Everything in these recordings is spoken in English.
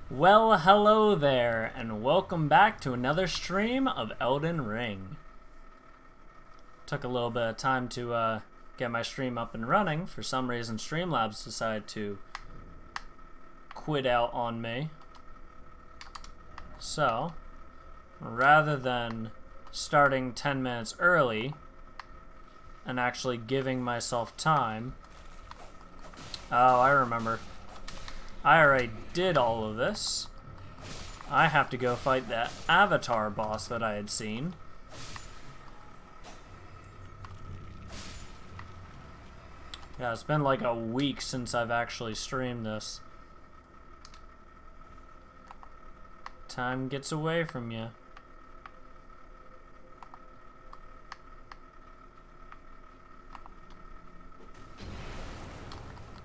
Well, hello there, and welcome back to another stream of Elden Ring. Took a little bit of time to get my stream up and running. For some reason, Streamlabs decided to quit out on me. So, rather than starting 10 minutes early and actually giving myself time... Oh, I remember. I already did all of this. I have to go fight that Avatar boss that I had seen. Yeah, it's been like a week since I've actually streamed this. Time gets away from you.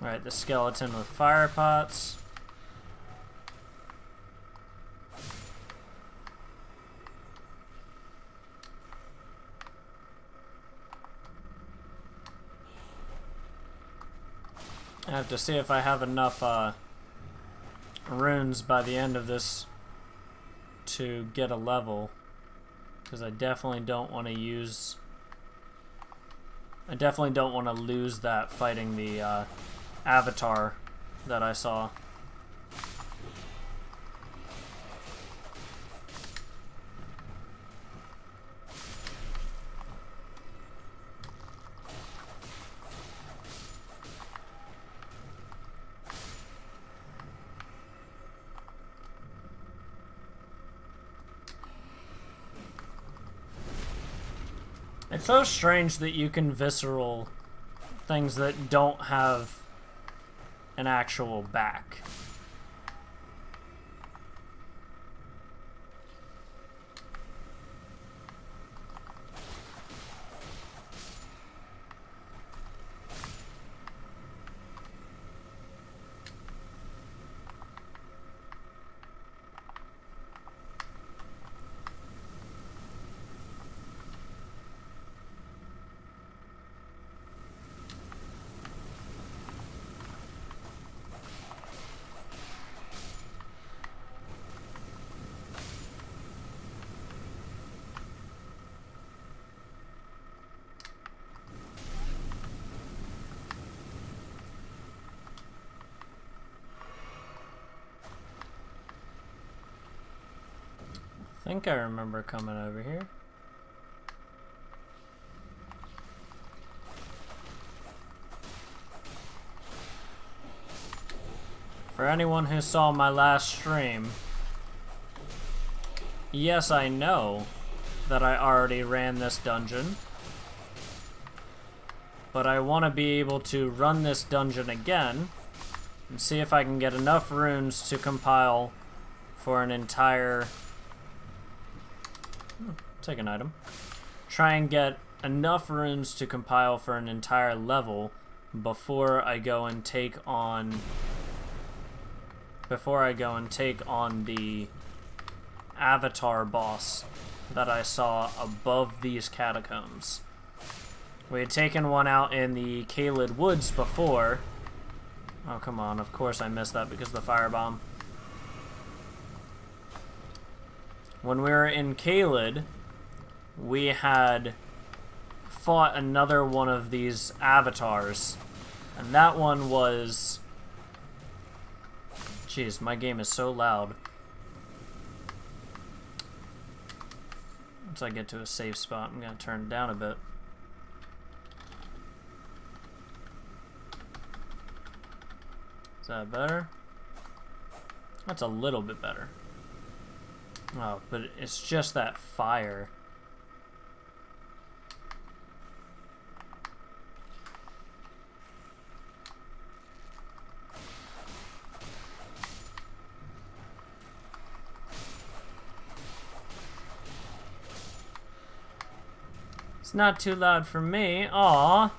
Alright, the skeleton with fire pots. I have to see if I have enough runes by the end of this to get a level, because I definitely don't want to use... I definitely don't want to lose that fighting the Avatar that I saw. It's so strange that you can visceral things that don't have an actual back. I think I remember coming over here. For anyone who saw my last stream, yes, I know that I already ran this dungeon, but I want to be able to run this dungeon again and see if I can get enough runes to compile for an entire... Take an item. Try and get enough runes to compile for an entire level before I go and take on the Avatar boss that I saw above these catacombs. We had taken one out in the Caelid Woods before. Oh, come on. Of course I missed that because of the firebomb. When we were in Caelid, we had fought another one of these avatars, and that one was... Jeez, my game is so loud. Once I get to a safe spot, I'm going to turn it down a bit. Is that better? That's a little bit better. Oh, but it's just that fire. It's not too loud for me. Aww.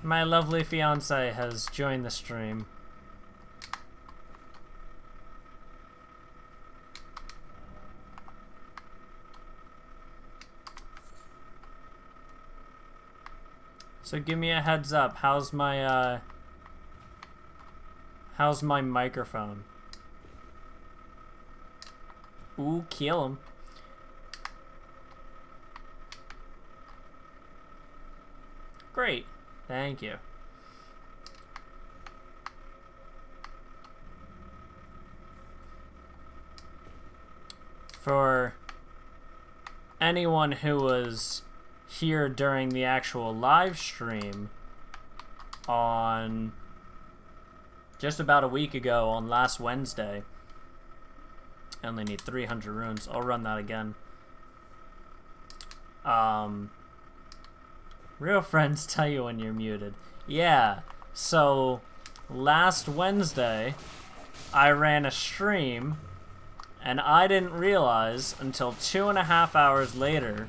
My lovely fiance has joined the stream. So give me a heads up. How's my microphone? Ooh, kill him. Great. Thank you. For anyone who was here during the actual live stream on just about a week ago on last Wednesday, I only need 300 runes. I'll run that again. Real friends tell you when you're muted. Yeah, so last Wednesday I ran a stream and I didn't realize until 2.5 hours later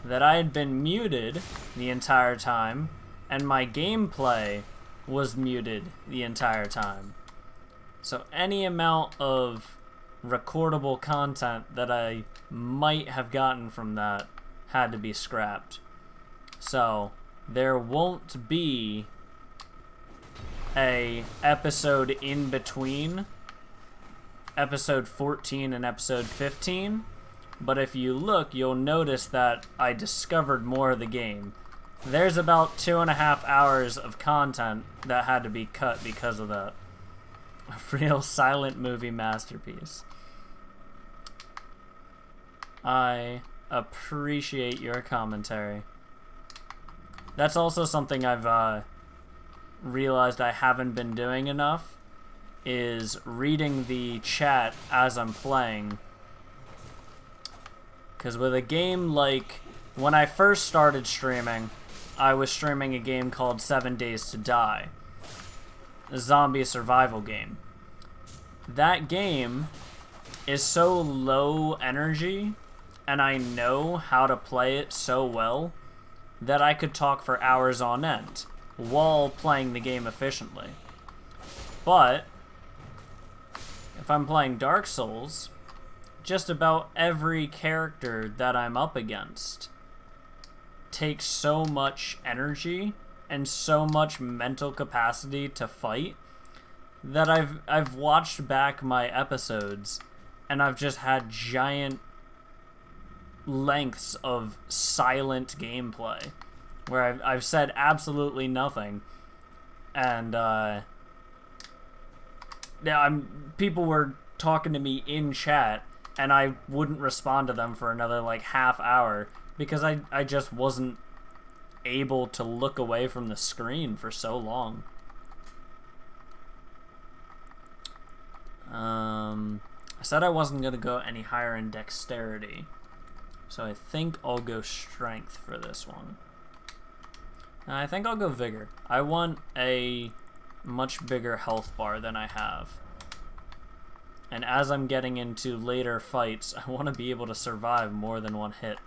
that I had been muted the entire time and my gameplay was muted the entire time. So any amount of recordable content that I might have gotten from that had to be scrapped. So there won't be a episode in between episode 14 and episode 15, but if you look, you'll notice that I discovered more of the game. There's about 2.5 hours of content that had to be cut because of that. A real silent movie masterpiece. I appreciate your commentary. That's also something I've realized I haven't been doing enough, is reading the chat as I'm playing. Because with a game like, when I first started streaming, I was streaming a game called 7 Days to Die, a zombie survival game. That game is so low energy, and I know how to play it so well, that I could talk for hours on end while playing the game efficiently. But if I'm playing Dark Souls, just about every character that I'm up against takes so much energy and so much mental capacity to fight that I've watched back my episodes and I've just had giant lengths of silent gameplay where I've said absolutely nothing, and people were talking to me in chat and I wouldn't respond to them for another like half hour because I just wasn't able to look away from the screen for so long. I said I wasn't going to go any higher in dexterity, so I think I'll go strength for this one. And I think I'll go vigor. I want a much bigger health bar than I have. And as I'm getting into later fights, I want to be able to survive more than one hit.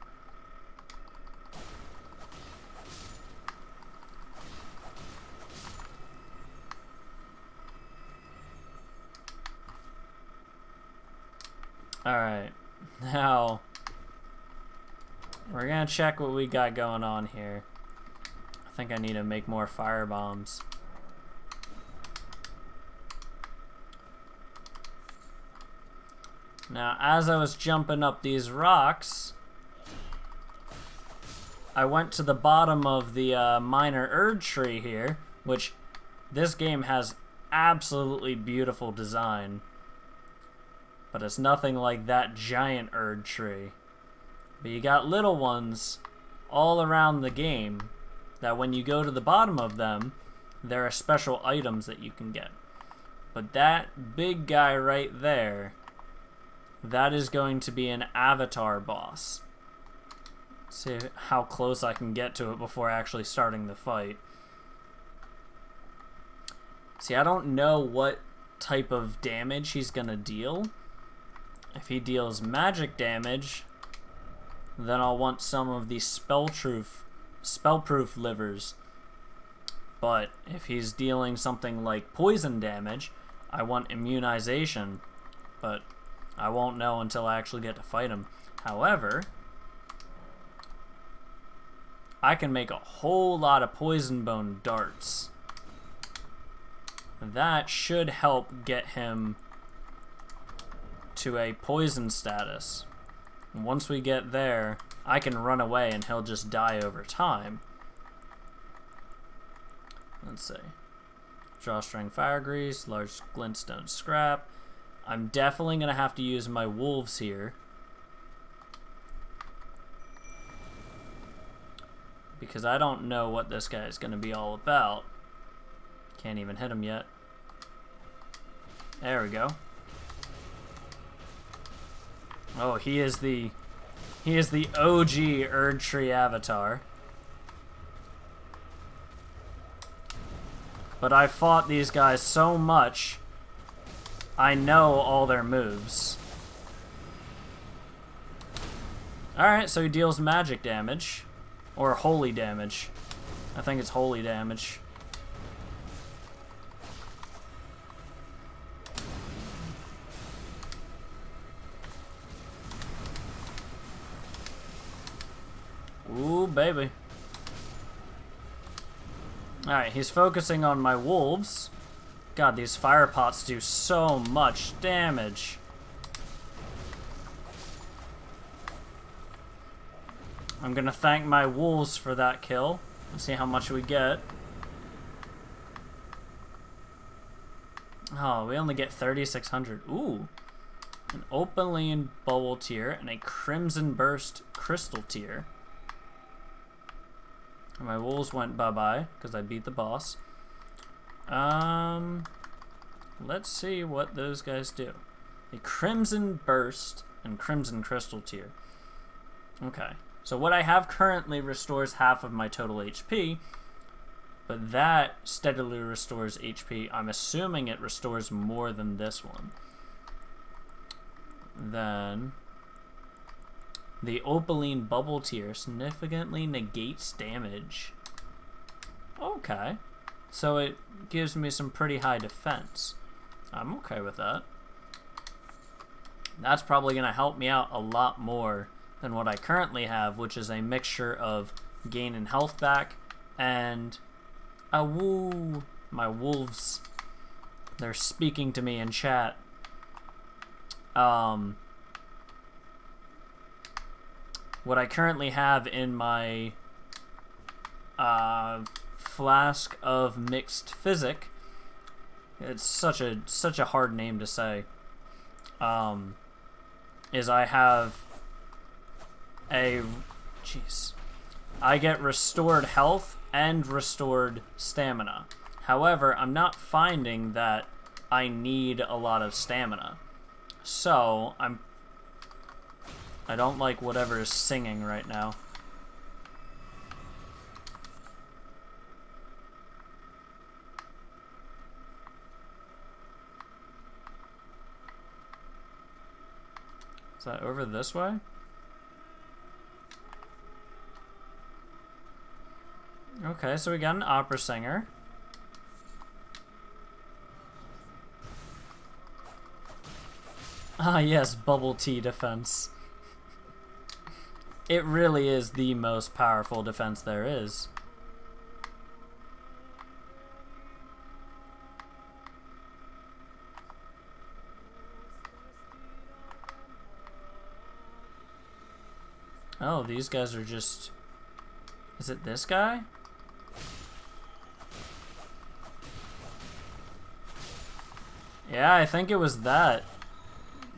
Alright, now we're gonna check what we got going on here. I think I need to make more fire bombs. Now, as I was jumping up these rocks, I went to the bottom of the minor Erd tree here, which this game has absolutely beautiful design. But it's nothing like that giant Erd tree. But you got little ones all around the game that when you go to the bottom of them, there are special items that you can get. But that big guy right there, that is going to be an avatar boss. Let's see how close I can get to it before actually starting the fight. See, I don't know what type of damage he's gonna deal. If he deals magic damage, then I'll want some of these spellproof livers. But if he's dealing something like poison damage, I want immunization. But I won't know until I actually get to fight him. However, I can make a whole lot of poison bone darts. That should help get him to a poison status. And once we get there, I can run away and he'll just die over time. Let's see. Drawstring fire grease, large glintstone scrap. I'm definitely going to have to use my wolves here. Because I don't know what this guy is going to be all about. Can't even hit him yet. There we go. Oh, he is the OG Erdtree avatar. But I fought these guys so much, I know all their moves. Alright, so he deals magic damage. Or holy damage. I think it's holy damage. Ooh, baby. Alright, he's focusing on my wolves. God, these fire pots do so much damage. I'm gonna thank my wolves for that kill. Let's see how much we get. Oh, we only get 3,600. Ooh. An Opaline Bubble tier and a Crimson Burst Crystal tier. My wolves went bye-bye because I beat the boss. Let's see what those guys do. A Crimson Burst and Crimson Crystal tier. Okay. So what I have currently restores half of my total HP, but that steadily restores HP. I'm assuming it restores more than this one. Then the Opaline Bubble tier significantly negates damage. Okay. So it gives me some pretty high defense. I'm okay with that. That's probably going to help me out a lot more than what I currently have, which is a mixture of gain and health back and woo, my wolves. They're speaking to me in chat. What I currently have in my flask of mixed physic, it's such a hard name to say, is I have I get restored health and restored stamina. However, I'm not finding that I need a lot of stamina. So, I don't like whatever is singing right now. Is that over this way? Okay, so we got an opera singer. Ah, yes, bubble tea defense. It really is the most powerful defense there is. Oh, these guys are just... Is it this guy? Yeah, I think it was that.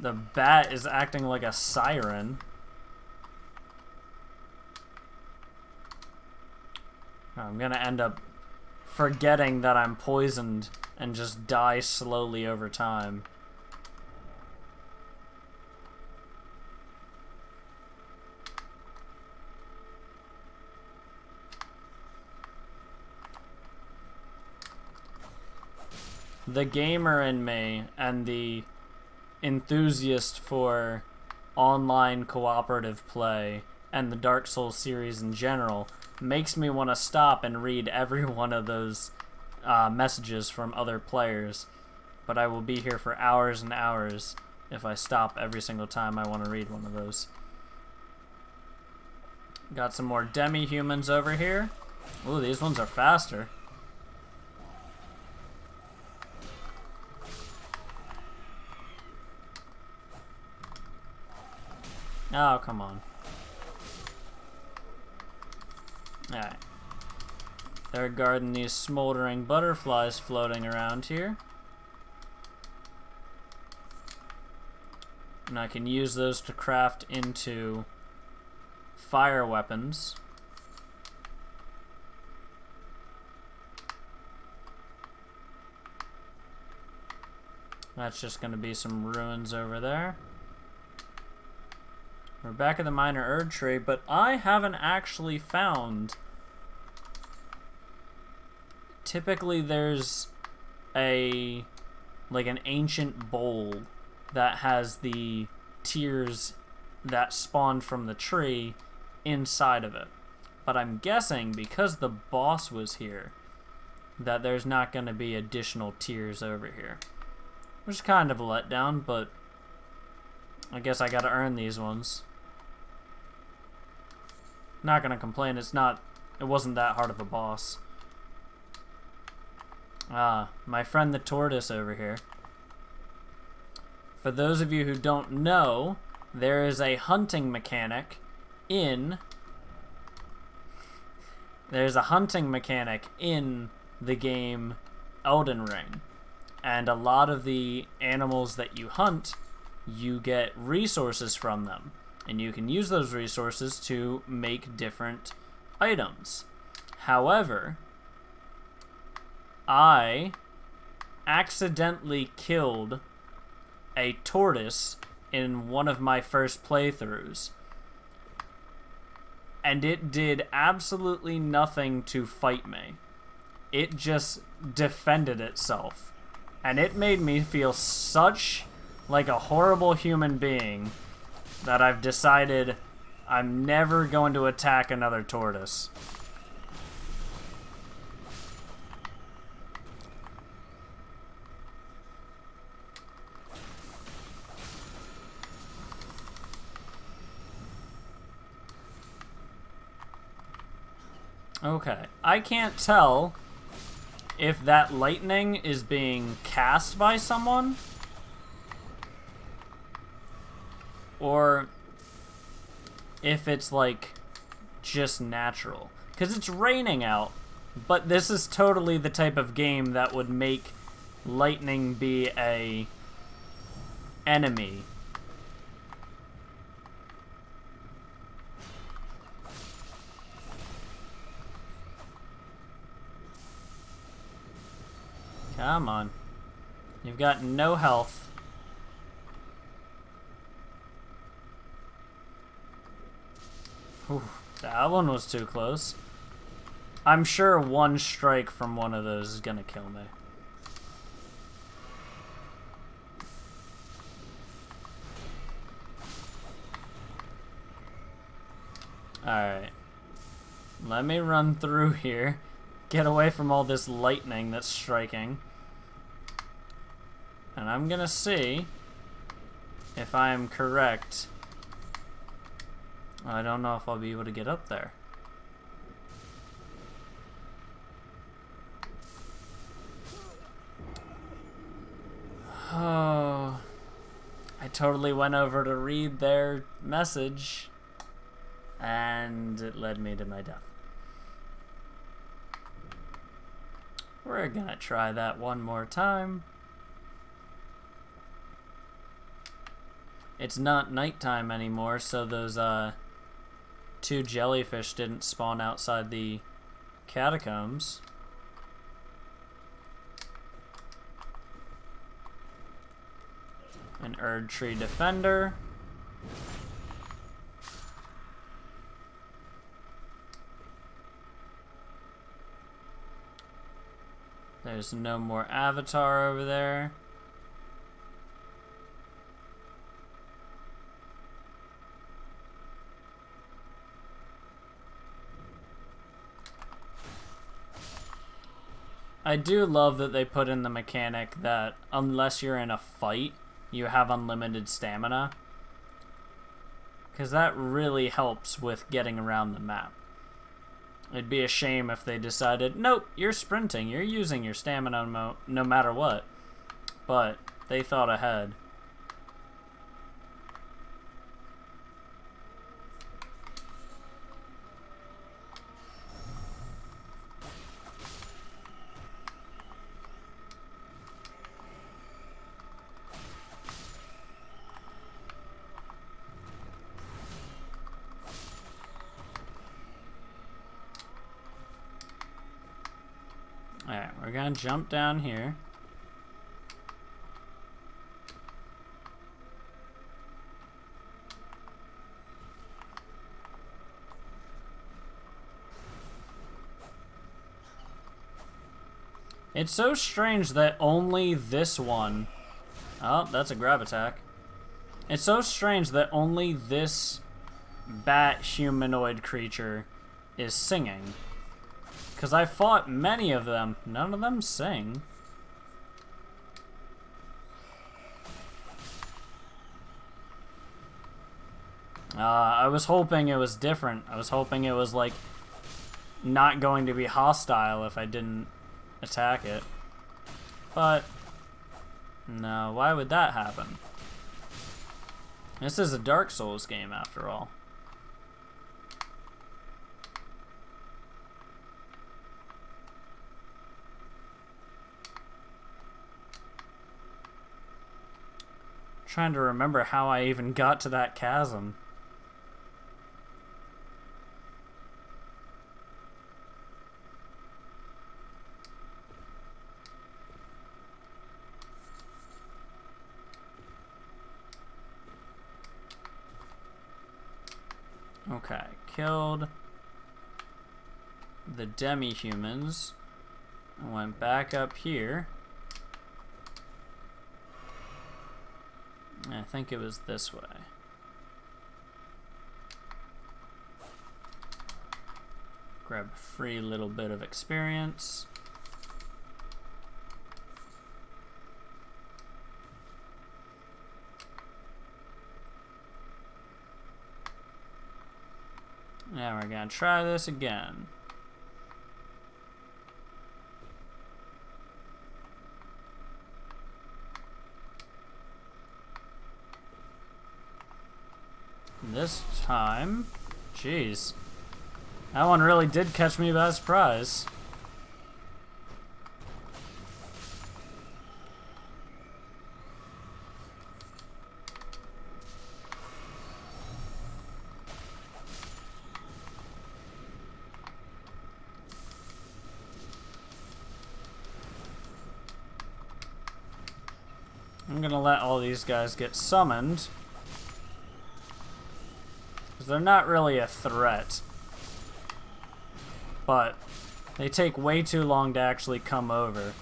The bat is acting like a siren. I'm gonna end up forgetting that I'm poisoned and just die slowly over time. The gamer in me and the enthusiast for online cooperative play and the Dark Souls series in general makes me want to stop and read every one of those messages from other players, but I will be here for hours and hours if I stop every single time I want to read one of those. Got some more demi-humans over here. Ooh, these ones are faster. Oh, come on. Alright. They're guarding these smoldering butterflies floating around here. And I can use those to craft into fire weapons. That's just going to be some ruins over there. We're back at the minor Erd tree, but I haven't actually found... Typically there's an ancient bowl that has the tears that spawned from the tree inside of it. But I'm guessing because the boss was here that there's not going to be additional tears over here. Which is kind of a letdown, but I guess I gotta earn these ones. Not gonna complain, it wasn't that hard of a boss. Ah, my friend the tortoise over here. For those of you who don't know, there is a hunting mechanic in... There's a hunting mechanic in the game Elden Ring. And a lot of the animals that you hunt, you get resources from them. And you can use those resources to make different items. However, I accidentally killed a tortoise in one of my first playthroughs. And it did absolutely nothing to fight me. It just defended itself. And it made me feel such like a horrible human being that I've decided I'm never going to attack another tortoise. Okay, I can't tell if that lightning is being cast by someone or if it's like just natural, because it's raining out, but this is totally the type of game that would make lightning be a enemy. Come on. You've got no health. Whew, that one was too close. I'm sure one strike from one of those is gonna kill me. Alright. Let me run through here. Get away from all this lightning that's striking. And I'm gonna see if I am correct. I don't know if I'll be able to get up there. Oh, I totally went over to read their message and it led me to my death. We're gonna try that one more time. It's not nighttime anymore, so those two jellyfish didn't spawn outside the catacombs. An Erd Tree Defender. There's no more avatar over there. I do love that they put in the mechanic that unless you're in a fight, you have unlimited stamina. Because that really helps with getting around the map. It'd be a shame if they decided, nope, you're sprinting, you're using your stamina no matter what. But they thought ahead. Alright, we're gonna jump down here. It's so strange that only this one... Oh, that's a grab attack. It's so strange that only this bat humanoid creature is singing. Because I fought many of them. None of them sing. I was hoping it was different. I was hoping it was, like, not going to be hostile if I didn't attack it. But no, why would that happen? This is a Dark Souls game after all. Trying to remember how I even got to that chasm. Okay, killed the demi-humans. I went back up here. I think it was this way. Grab a free little bit of experience. Now we're gonna try this again. This time, jeez, that one really did catch me by surprise. I'm gonna let all these guys get summoned. Because they're not really a threat. But they take way too long to actually come over.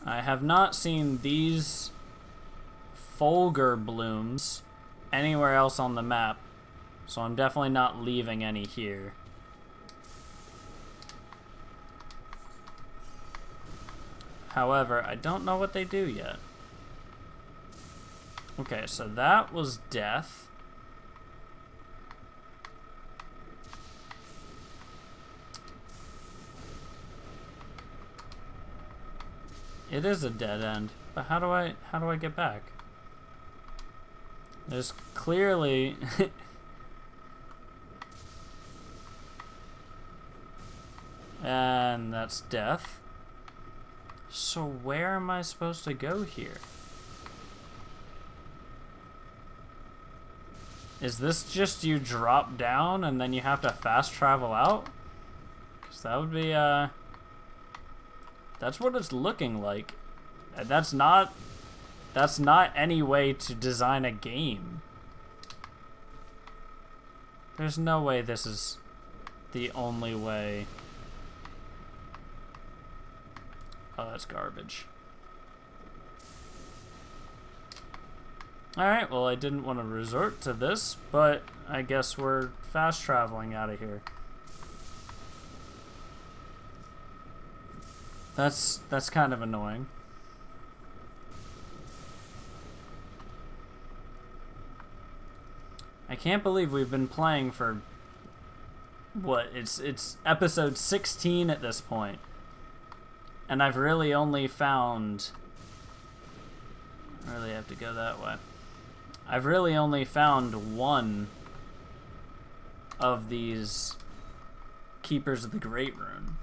I have not seen these Fulgur blooms anywhere else on the map, so I'm definitely not leaving any here. However, I don't know what they do yet. Okay, so that was death. It is a dead end, but how do I get back? There's clearly and that's death. So where am I supposed to go here? Is this just you drop down and then you have to fast travel out? Because that would be that's what it's looking like. And that's not any way to design a game. There's no way this is the only way. Oh, that's garbage. Alright, well, I didn't want to resort to this, but I guess we're fast traveling out of here. That's kind of annoying. I can't believe we've been playing for what? It's episode 16 at this point. And I've really only found... I really have to go that way. I've really only found one of these Keepers of the Great Rune.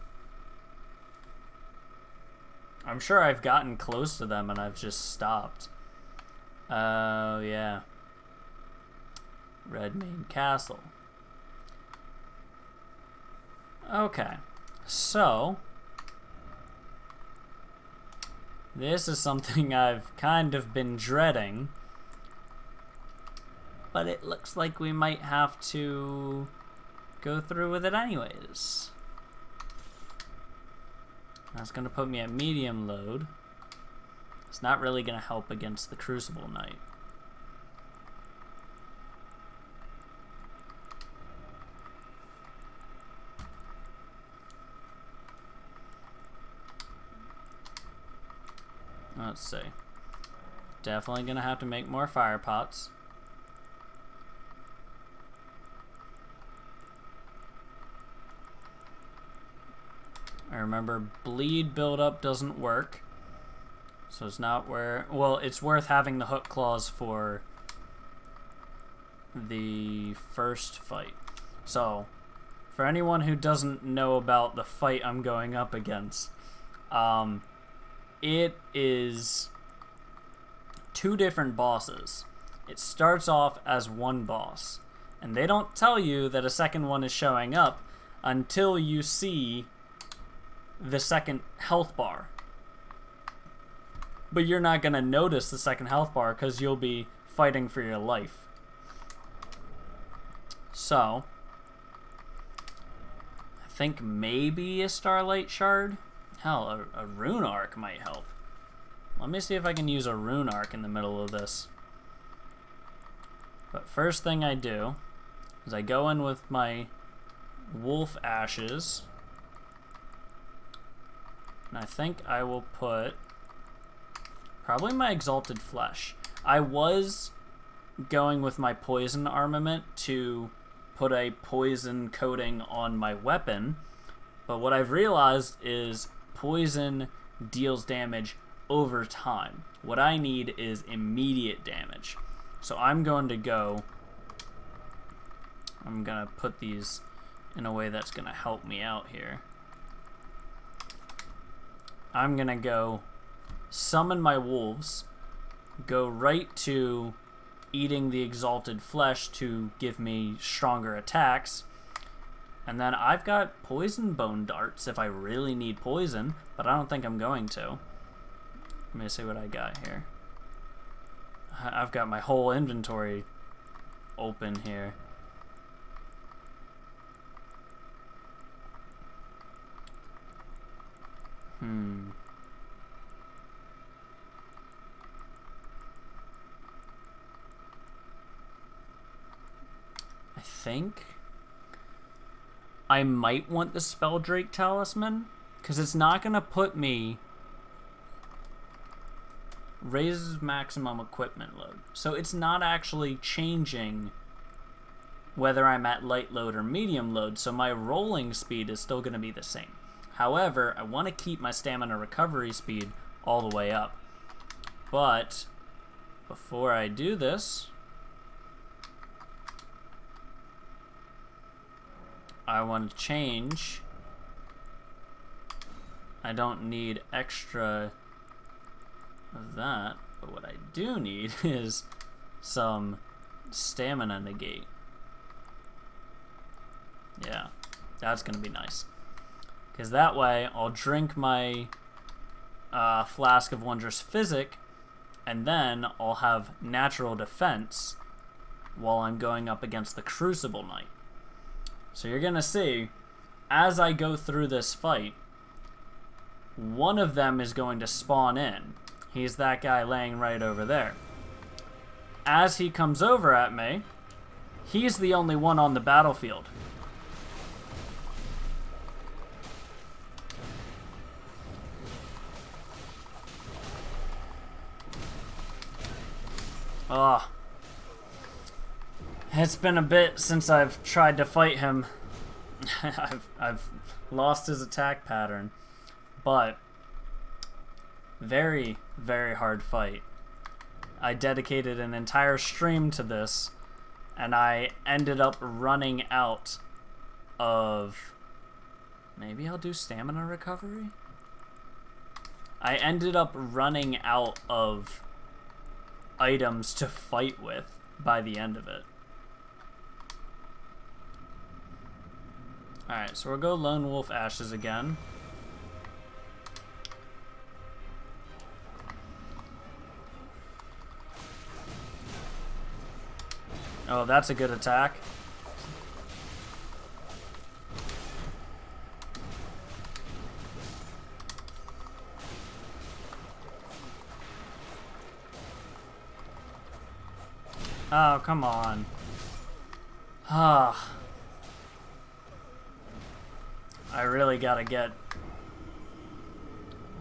I'm sure I've gotten close to them and I've just stopped. Oh, yeah. Redmane Castle. Okay. So, this is something I've kind of been dreading. But it looks like we might have to go through with it anyways. That's going to put me at medium load. It's not really going to help against the Crucible Knight. Let's see. Definitely going to have to make more fire pots. I remember bleed buildup doesn't work. So it's not where... Well, it's worth having the hook claws for the first fight. So, for anyone who doesn't know about the fight I'm going up against, it is 2 different bosses. It starts off as one boss. And they don't tell you that a second one is showing up until you see the second health bar. But you're not going to notice the second health bar because you'll be fighting for your life. So, I think maybe a Starlight Shard? Hell, a Rune Arc might help. Let me see if I can use a Rune Arc in the middle of this. But first thing I do is I go in with my Wolf Ashes. And I think I will put probably my Exalted Flesh. I was going with my Poison Armament to put a poison coating on my weapon, but what I've realized is poison deals damage over time. What I need is immediate damage. So I'm going to put these in a way that's going to help me out here. I'm going to go summon my wolves, go right to eating the Exalted Flesh to give me stronger attacks, and then I've got Poison Bone Darts if I really need poison, but I don't think I'm going to. Let me see what I got here. I've got my whole inventory open here. I think I might want the Spelldrake Talisman, because it's not going to put me... Raises maximum equipment load. So it's not actually changing whether I'm at light load or medium load, so my rolling speed is still going to be the same. However, I want to keep my stamina recovery speed all the way up. But before I do this, I want to change. I don't need extra of that, but what I do need is some stamina negate. Yeah, that's going to be nice. Because that way, I'll drink my Flask of Wondrous Physic, and then I'll have natural defense while I'm going up against the Crucible Knight. So you're going to see, as I go through this fight, one of them is going to spawn in. He's that guy laying right over there. As he comes over at me, he's the only one on the battlefield. Ugh. It's been a bit since I've tried to fight him. I've lost his attack pattern. But very, very hard fight. I dedicated an entire stream to this, and I ended up running out of... Maybe I'll do stamina recovery? I ended up running out of items to fight with by the end of it. Alright, so we'll go Lone Wolf Ashes again. Oh, that's a good attack. Oh, come on. Ah. I really gotta get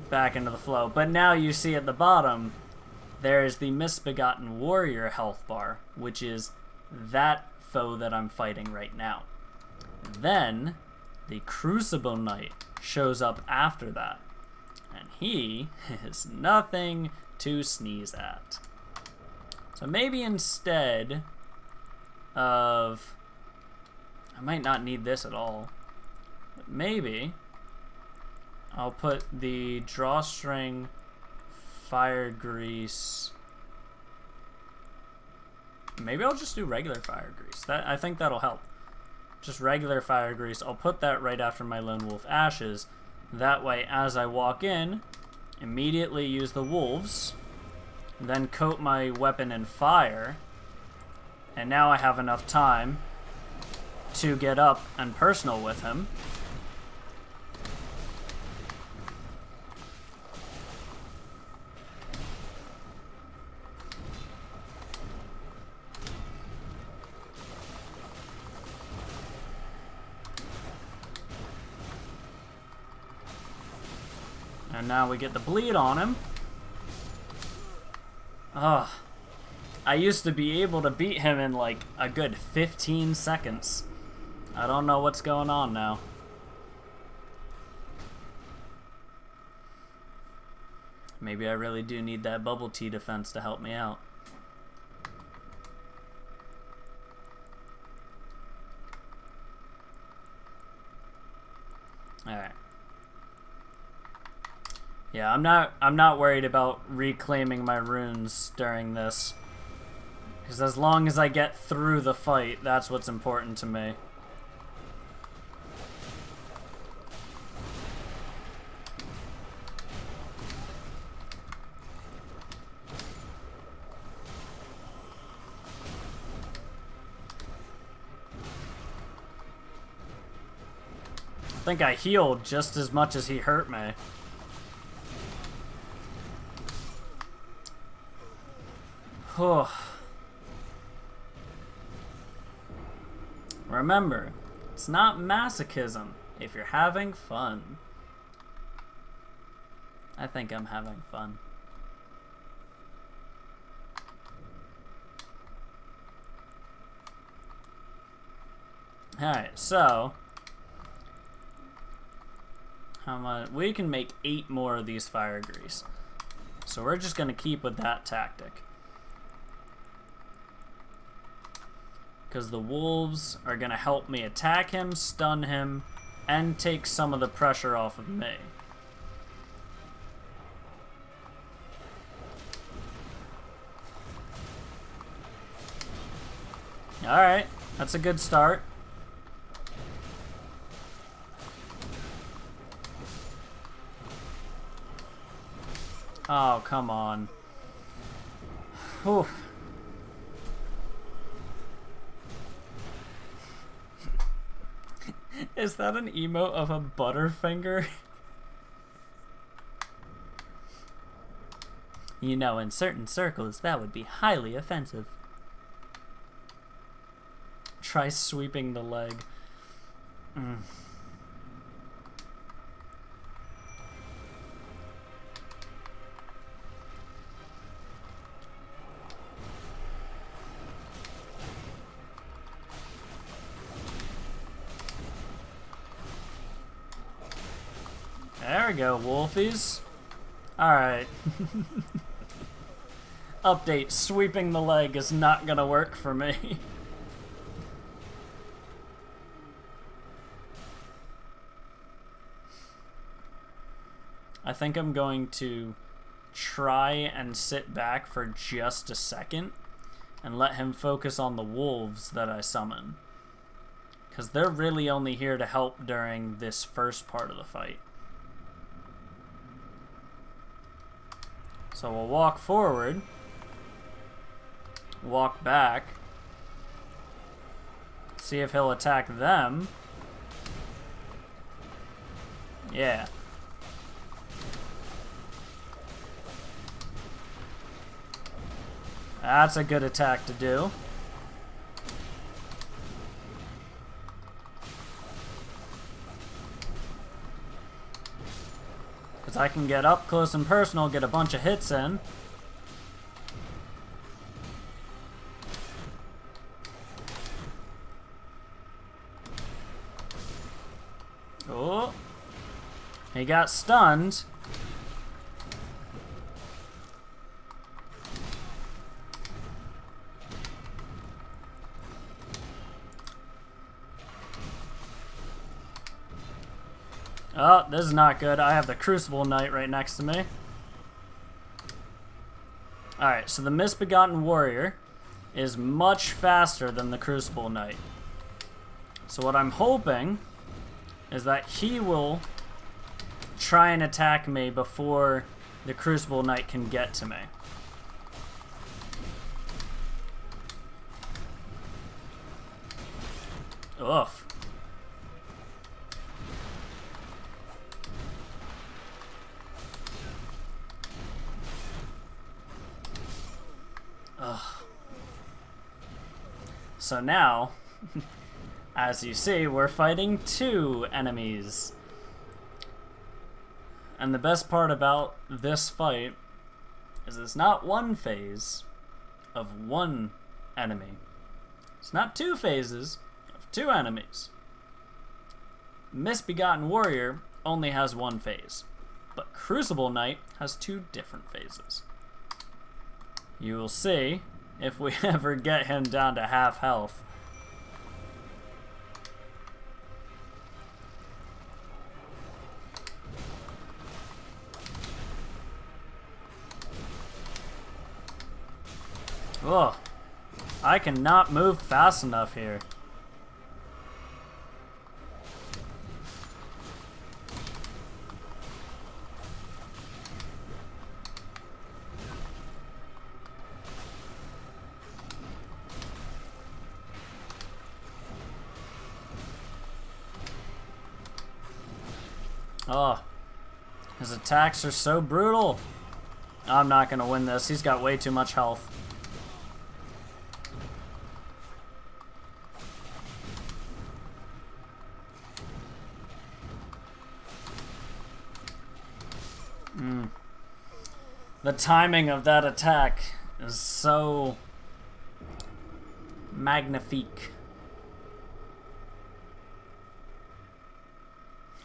back into the flow. But now you see at the bottom, there is the Misbegotten Warrior health bar, which is that foe that I'm fighting right now. Then, the Crucible Knight shows up after that. And he is nothing to sneeze at. So maybe instead of... I might not need this at all. But maybe I'll put the Drawstring Fire Grease... Maybe I'll just do regular Fire Grease. I think that'll help. Just regular Fire Grease. I'll put that right after my Lone Wolf Ashes. That way, as I walk in, immediately use the wolves, then coat my weapon in fire, and now I have enough time to get up and personal with him. And now we get the bleed on him. Ugh. I used to be able to beat him in like a good 15 seconds. I don't know what's going on now. Maybe I really do need that bubble tea defense to help me out. Alright. Yeah, I'm not worried about reclaiming my runes during this. Because as long as I get through the fight, that's what's important to me. I think I healed just as much as he hurt me. Remember, it's not masochism if you're having fun. I think I'm having fun. Alright, so how much? We can make 8 more of these fire grease. So we're just gonna keep with that tactic. Because the wolves are going to help me attack him, stun him, and take some of the pressure off of me. Alright, that's a good start. Oh, come on. Whew. Is that an emote of a Butterfinger? You know, in certain circles, that would be highly offensive. Try sweeping the leg. There we go, wolfies. Alright. Update, sweeping the leg is not gonna work for me. I think I'm going to try and sit back for just a second and let him focus on the wolves that I summon. Because they're really only here to help during this first part of the fight. So we'll walk forward, walk back, see if he'll attack them. Yeah. That's a good attack to do. Because I can get up close and personal, get a bunch of hits in. Oh. He got stunned. Oh, this is not good. I have the Crucible Knight right next to me. Alright, so the Misbegotten Warrior is much faster than the Crucible Knight. So what I'm hoping is that he will try and attack me before the Crucible Knight can get to me. Oof. Ugh. So now, as you see, we're fighting 2 enemies. And the best part about this fight is it's not 1 phase of 1 enemy. It's not 2 phases of 2 enemies. Misbegotten Warrior only has 1 phase, but Crucible Knight has 2 different phases. You will see if we ever get him down to half health. Ugh. I cannot move fast enough here. Oh, his attacks are so brutal. I'm not gonna win this. He's got way too much health. The timing of that attack is so magnifique.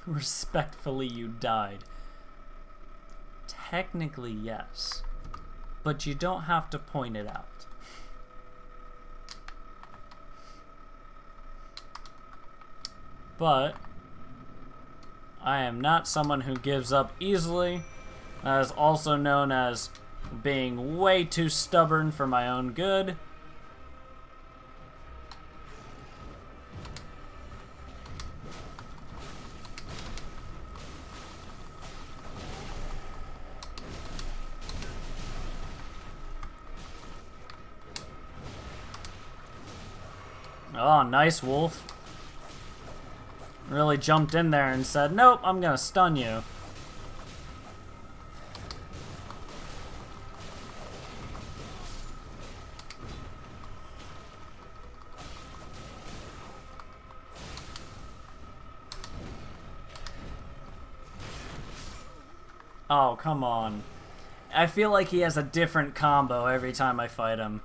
Respectfully, you died. Technically, yes. But you don't have to point it out. But I am not someone who gives up easily. That is also known as being way too stubborn for my own good. Oh, nice, wolf. Really jumped in there and said, nope, I'm gonna stun you. Oh, come on. I feel like he has a different combo every time I fight him.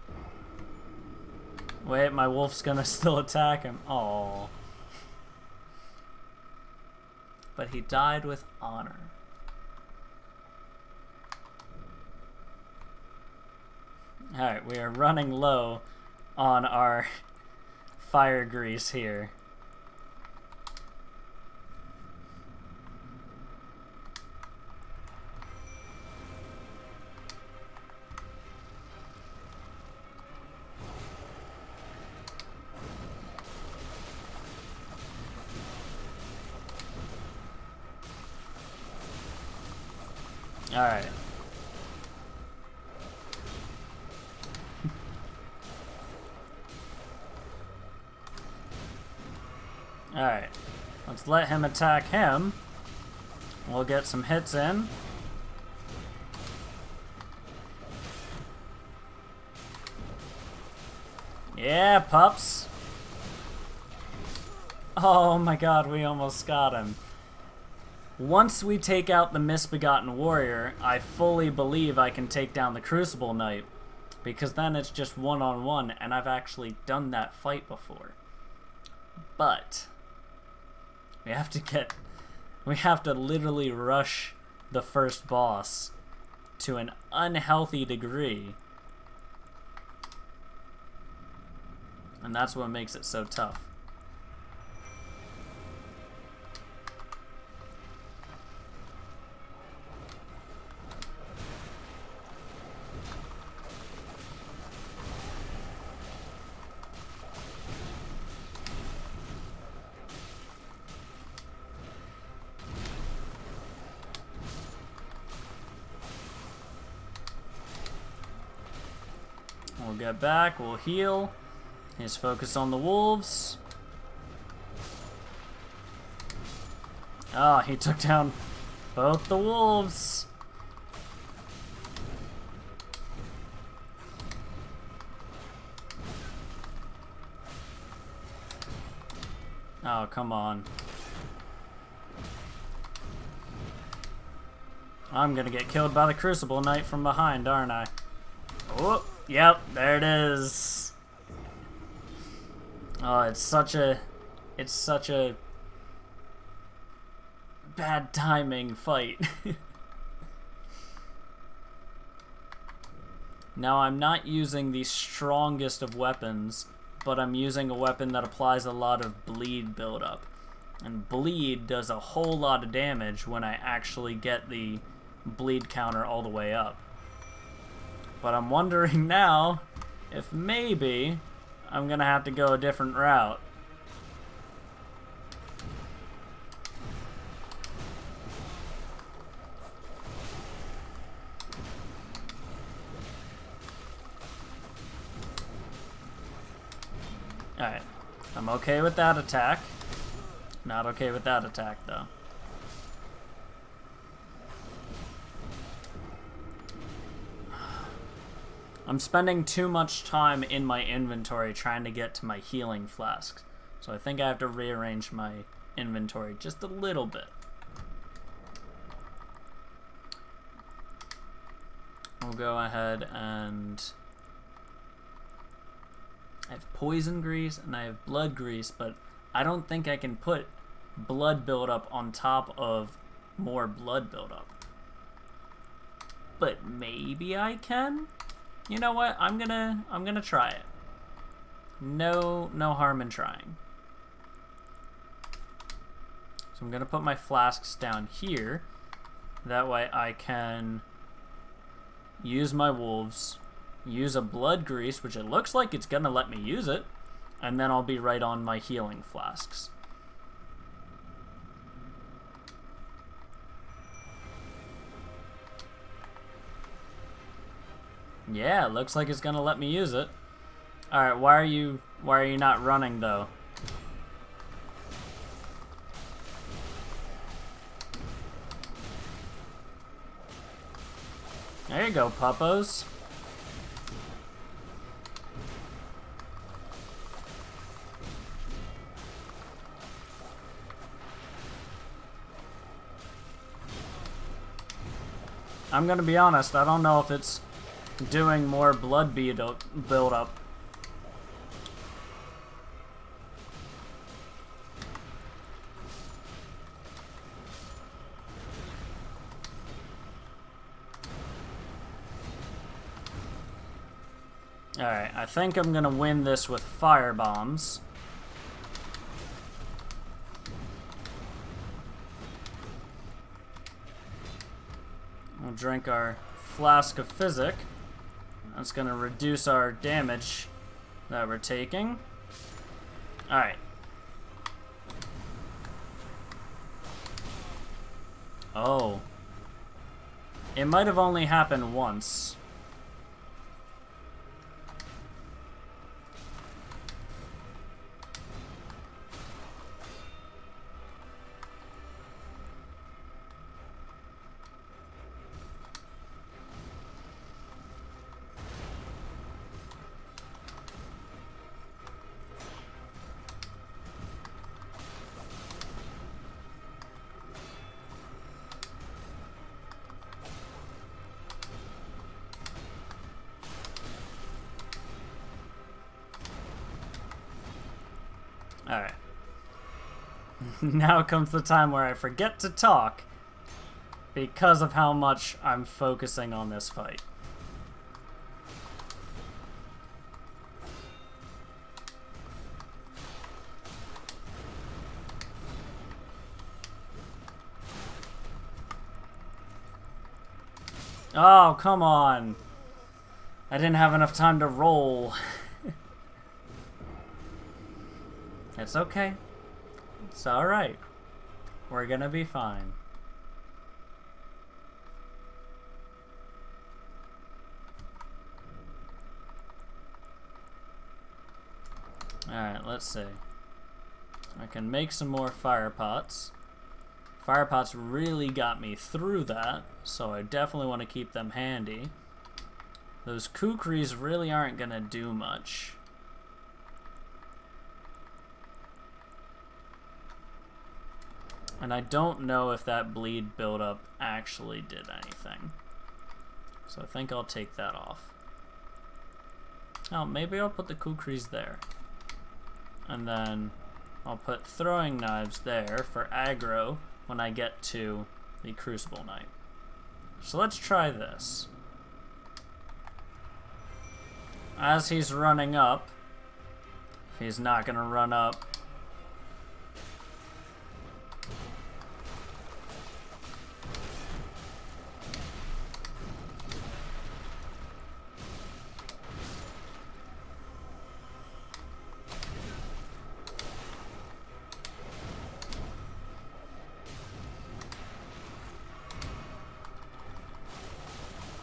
Wait, my wolf's gonna still attack him. Oh. But he died with honor. Alright, we are running low on our fire grease here. Alright. Alright. Let's let him attack him. We'll get some hits in. Yeah, pups. Oh my god, we almost got him. Once we take out the Misbegotten Warrior, I fully believe I can take down the Crucible Knight. Because then it's just one-on-one, and I've actually done that fight before. But we have to literally rush the first boss to an unhealthy degree. And that's what makes it so tough. We'll get back, we'll heal. He's focused on the wolves. Oh, he took down both the wolves. Oh, come on. I'm gonna get killed by the Crucible Knight from behind, aren't I? Oh, yep, there it is. Oh, it's such a bad timing fight. Now, I'm not using the strongest of weapons, but I'm using a weapon that applies a lot of bleed buildup. And bleed does a whole lot of damage when I actually get the bleed counter all the way up. But I'm wondering now if maybe I'm gonna have to go a different route. Alright, I'm okay with that attack. Not okay with that attack, though. I'm spending too much time in my inventory trying to get to my healing flasks. So I think I have to rearrange my inventory just a little bit. We'll go ahead and... I have poison grease and I have blood grease, but I don't think I can put blood buildup on top of more blood buildup. But maybe I can? You know what? I'm gonna try it. No harm in trying. So I'm gonna put my flasks down here. That way I can use my wolves, use a blood grease, which it looks like it's gonna let me use it, and then I'll be right on my healing flasks. Yeah, it looks like it's gonna let me use it. Alright, why are you not running though? There you go, puppos. I'm gonna be honest, I don't know if it's doing more blood build up. Alright, I think I'm gonna win this with fire bombs. We'll drink our flask of physic. That's gonna reduce our damage that we're taking. Alright. Oh. It might have only happened once. Alright. Now comes the time where I forget to talk because of how much I'm focusing on this fight. Oh, come on. I didn't have enough time to roll. It's okay. It's alright. We're gonna be fine. Alright, let's see. I can make some more fire pots. Fire pots really got me through that, so I definitely want to keep them handy. Those kukris really aren't gonna do much. And I don't know if that bleed buildup actually did anything. So I think I'll take that off. Oh, maybe I'll put the kukris there. And then I'll put throwing knives there for aggro when I get to the Crucible Knight. So let's try this. As he's running up, if he's not gonna run up,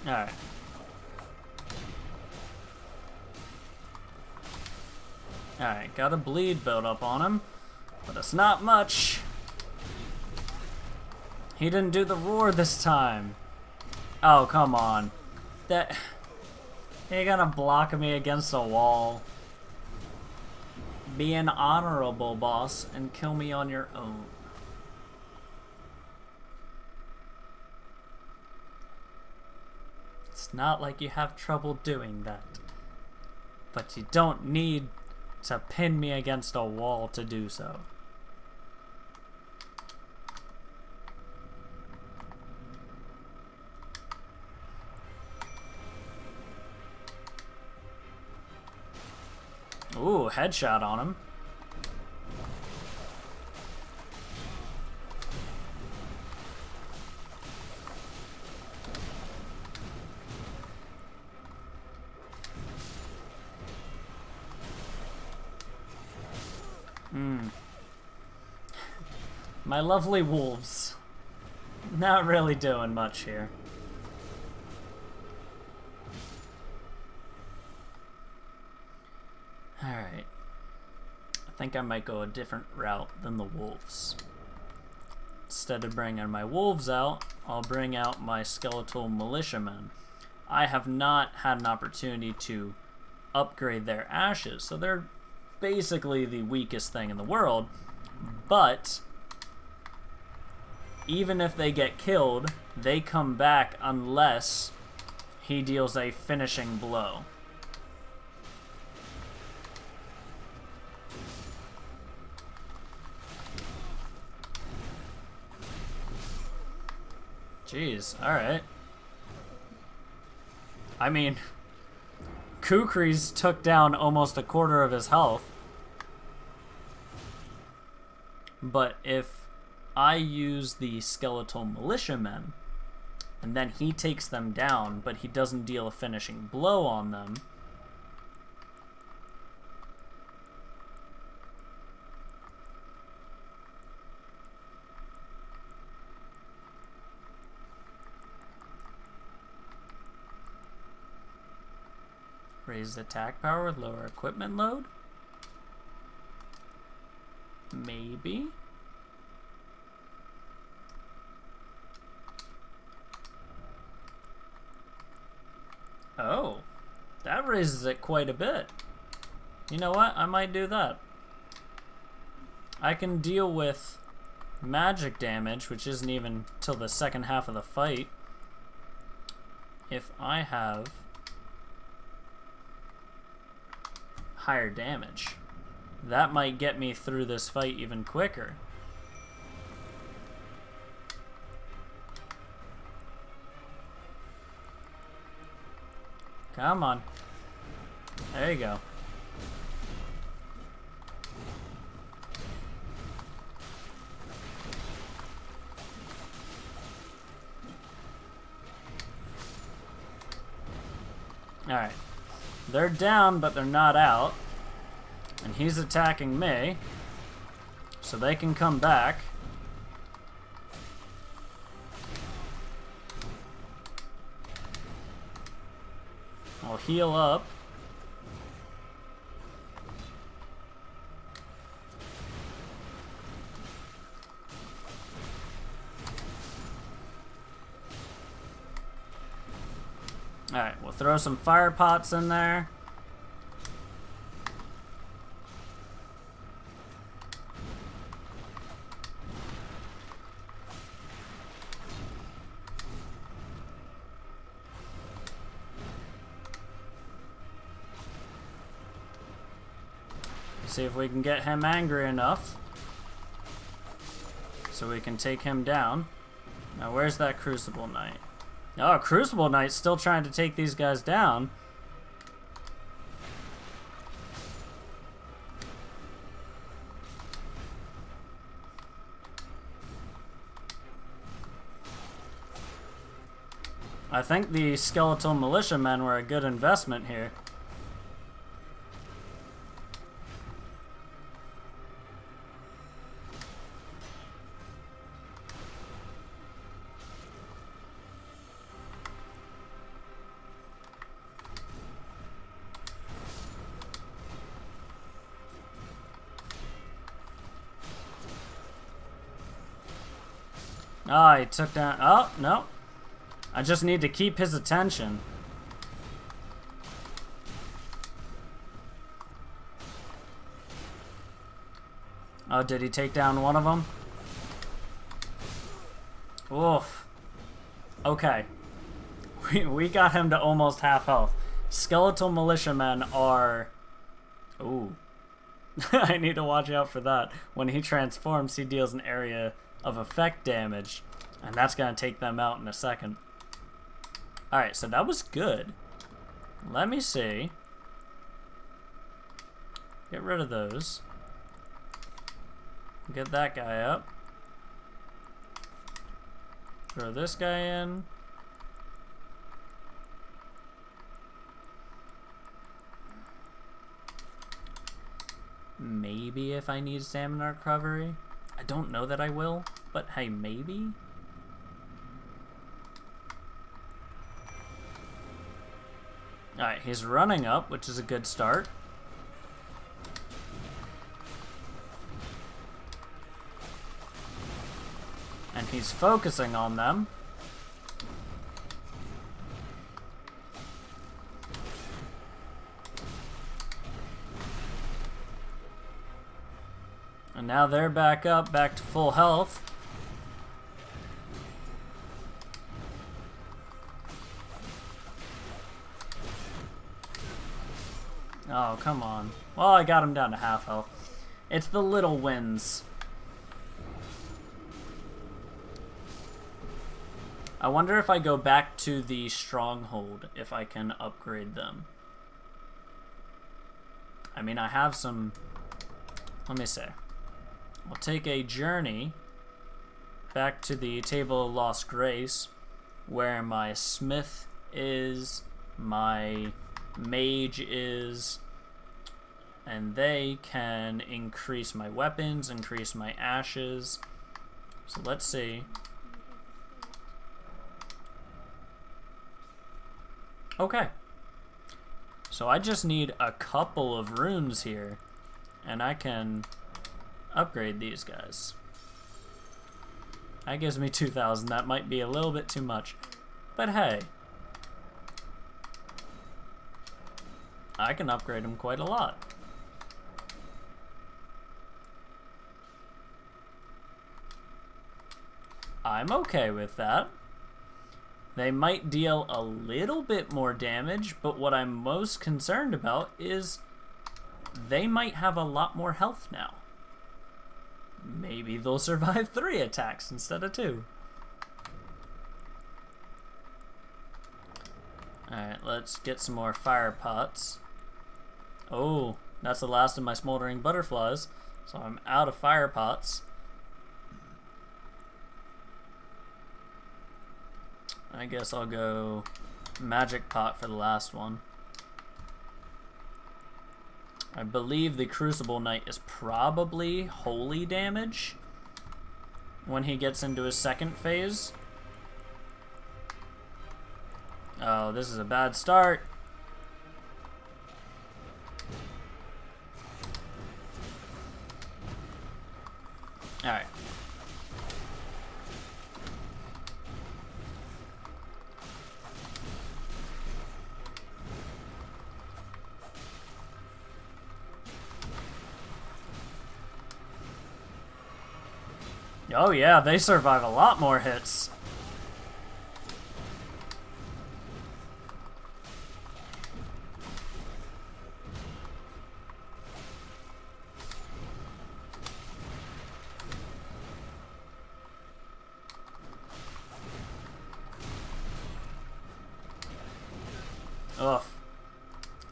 alright. Alright, got a bleed build up on him, but it's not much. He didn't do the roar this time. Oh, come on. That... You're gonna block me against a wall. Be an honorable boss and kill me on your own. It's not like you have trouble doing that. But you don't need to pin me against a wall to do so. Ooh, headshot on him. My lovely wolves. Not really doing much here. Alright. I think I might go a different route than the wolves. Instead of bringing my wolves out, I'll bring out my skeletal militiamen. I have not had an opportunity to upgrade their ashes, so they're basically the weakest thing in the world, but even if they get killed, they come back unless he deals a finishing blow. Jeez, alright. I mean, Kukri's took down almost a quarter of his health. But if I use the skeletal militiamen, and then he takes them down, but he doesn't deal a finishing blow on them, Raise attack power with lower equipment load? Maybe? Oh, that raises it quite a bit. You know what? I might do that. I can deal with magic damage, which isn't even till the second half of the fight, if I have higher damage. That might get me through this fight even quicker. Come on. There you go. Alright. They're down, but they're not out. And he's attacking me. So they can come back. I'll heal up. Alright, we'll throw some fire pots in there. See if we can get him angry enough so we can take him down. Now where's that Crucible Knight? Oh, Crucible Knight's still trying to take these guys down. I think the skeletal militiamen were a good investment here. Oh, he took down... Oh, no. I just need to keep his attention. Oh, did he take down one of them? Oof. Okay. We got him to almost half health. Skeletal militiamen are... Ooh. I need to watch out for that. When he transforms, he deals an area of effect damage, and that's gonna take them out in a second. Alright, so that was good. Let me see. Get rid of those. Get that guy up. Throw this guy in. Maybe if I need stamina recovery. I don't know that I will, but hey, maybe? Alright, he's running up, which is a good start. And he's focusing on them. And now they're back up, back to full health. Oh, come on. Well, I got him down to half health. It's the little wins. I wonder if I go back to the stronghold, if I can upgrade them. I mean, I have some... Let me see. I'll take a journey back to the Table of Lost Grace, where my smith is, my mage is, and they can increase my weapons, increase my ashes. So let's see. Okay. So I just need a couple of runes here, and I can upgrade these guys. That gives me 2,000. That might be a little bit too much. But hey, I can upgrade them quite a lot. I'm okay with that. They might deal a little bit more damage, but what I'm most concerned about is they might have a lot more health now. Maybe they'll survive 3 attacks instead of 2. Alright, let's get some more fire pots. Oh, that's the last of my smoldering butterflies, so I'm out of fire pots. I guess I'll go magic pot for the last one. I believe the Crucible Knight is probably holy damage when he gets into his second phase. Oh, this is a bad start. Alright. Oh yeah, they survive a lot more hits. Ugh.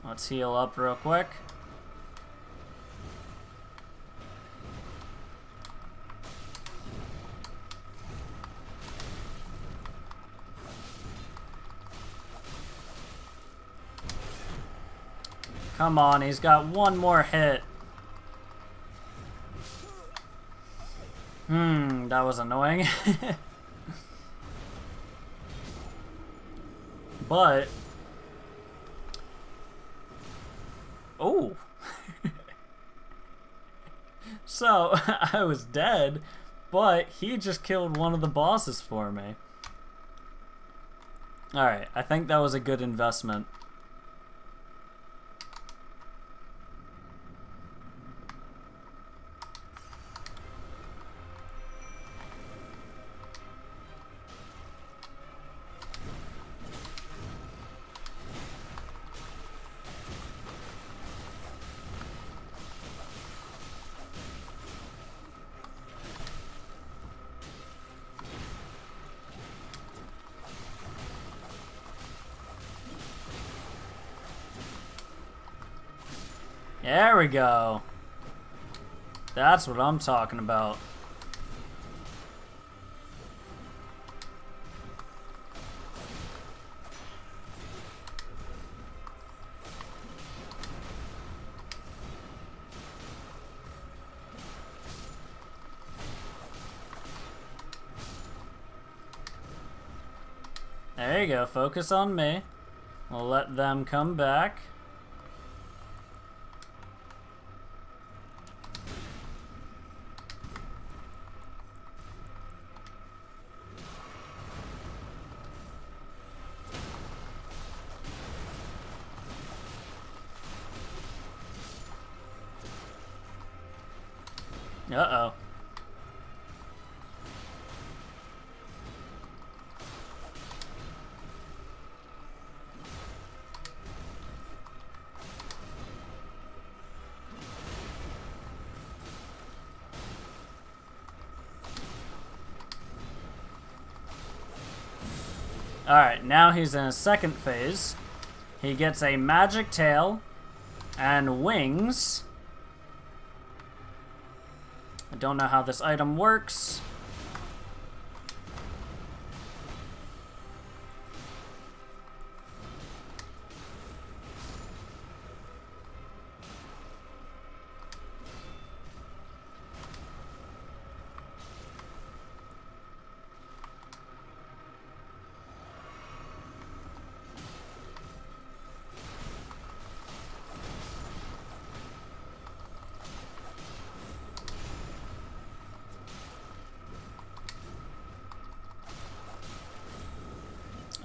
Let's heal up real quick. Come on, he's got one more hit. That was annoying. But... oh! So, I was dead, but he just killed one of the bosses for me. Alright, I think that was a good investment. There we go. That's what I'm talking about. There you go. Focus on me. We'll let them come back. Uh-oh. Alright, now he's in his second phase. He gets a magic tail and wings. I don't know how this item works.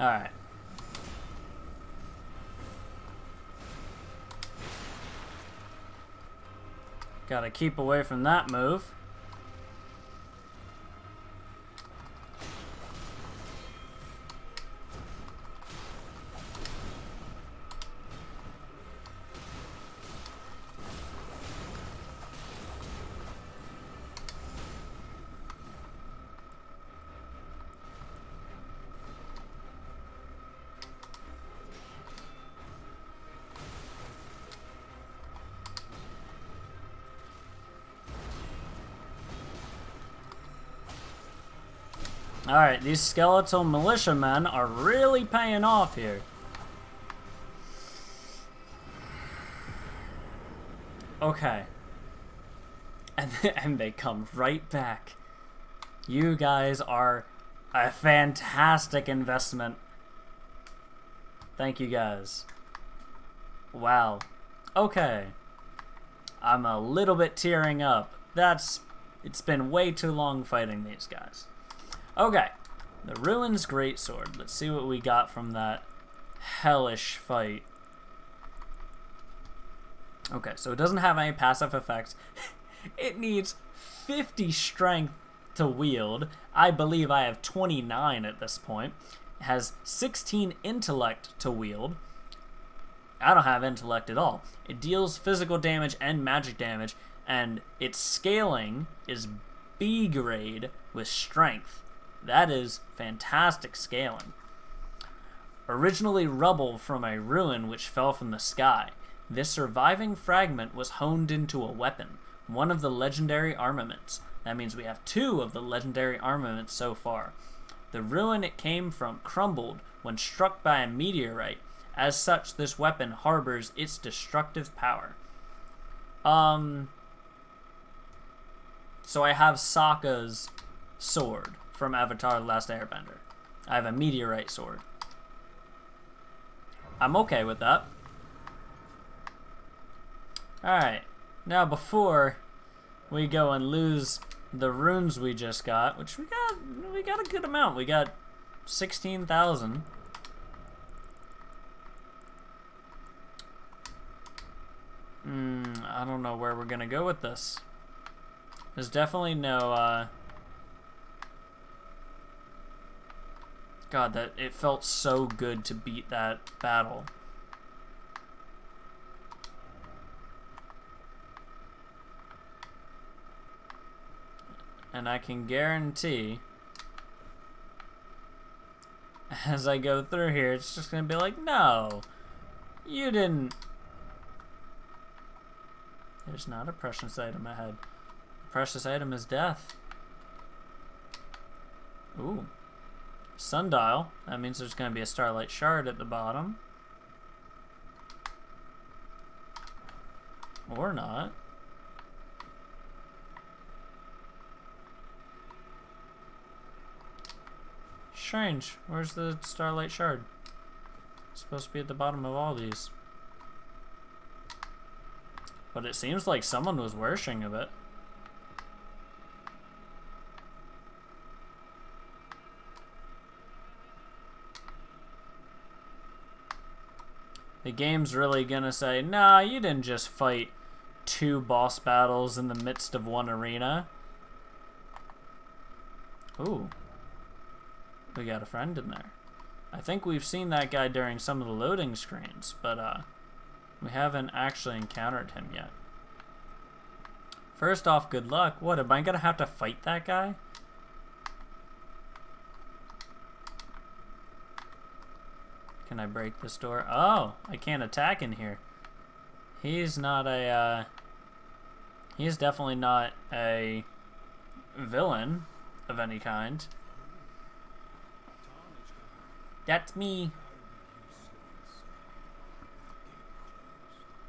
Alright. Gotta keep away from that move. Alright, these skeletal militiamen are really paying off here. Okay. And they come right back. You guys are a fantastic investment. Thank you guys. Wow. Okay. I'm a little bit tearing up. It's been way too long fighting these guys. Okay, the Ruin's Greatsword. Let's see what we got from that hellish fight. Okay, so it doesn't have any passive effects. It needs 50 strength to wield. I believe I have 29 at this point. It has 16 intellect to wield. I don't have intellect at all. It deals physical damage and magic damage, and its scaling is B grade with strength. That is fantastic scaling. Originally rubble from a ruin which fell from the sky, this surviving fragment was honed into a weapon, one of the legendary armaments. That means we have 2 of the legendary armaments so far. The ruin it came from crumbled when struck by a meteorite. As such, this weapon harbors its destructive power. So I have Sokka's sword from Avatar: The Last Airbender. I have a meteorite sword. I'm okay with that. Alright, now before we go and lose the runes we just got, which we got a good amount. We got 16,000. I don't know where we're gonna go with this. There's definitely no, God, that it felt so good to beat that battle. And I can guarantee, as I go through here, it's just gonna be like, no, you didn't. There's not a precious item ahead. The precious item is death. Ooh. Sundial. That means there's going to be a starlight shard at the bottom. Or not. Strange. Where's the starlight shard? It's supposed to be at the bottom of all these. But it seems like someone was worshiping of it. The game's really gonna say, nah, you didn't just fight 2 boss battles in the midst of one arena. Ooh. We got a friend in there. I think we've seen that guy during some of the loading screens, but we haven't actually encountered him yet. First off, good luck. What, am I gonna have to fight that guy? Can I break this door? Oh, I can't attack in here. He's not a, he's definitely not a villain of any kind. That's me.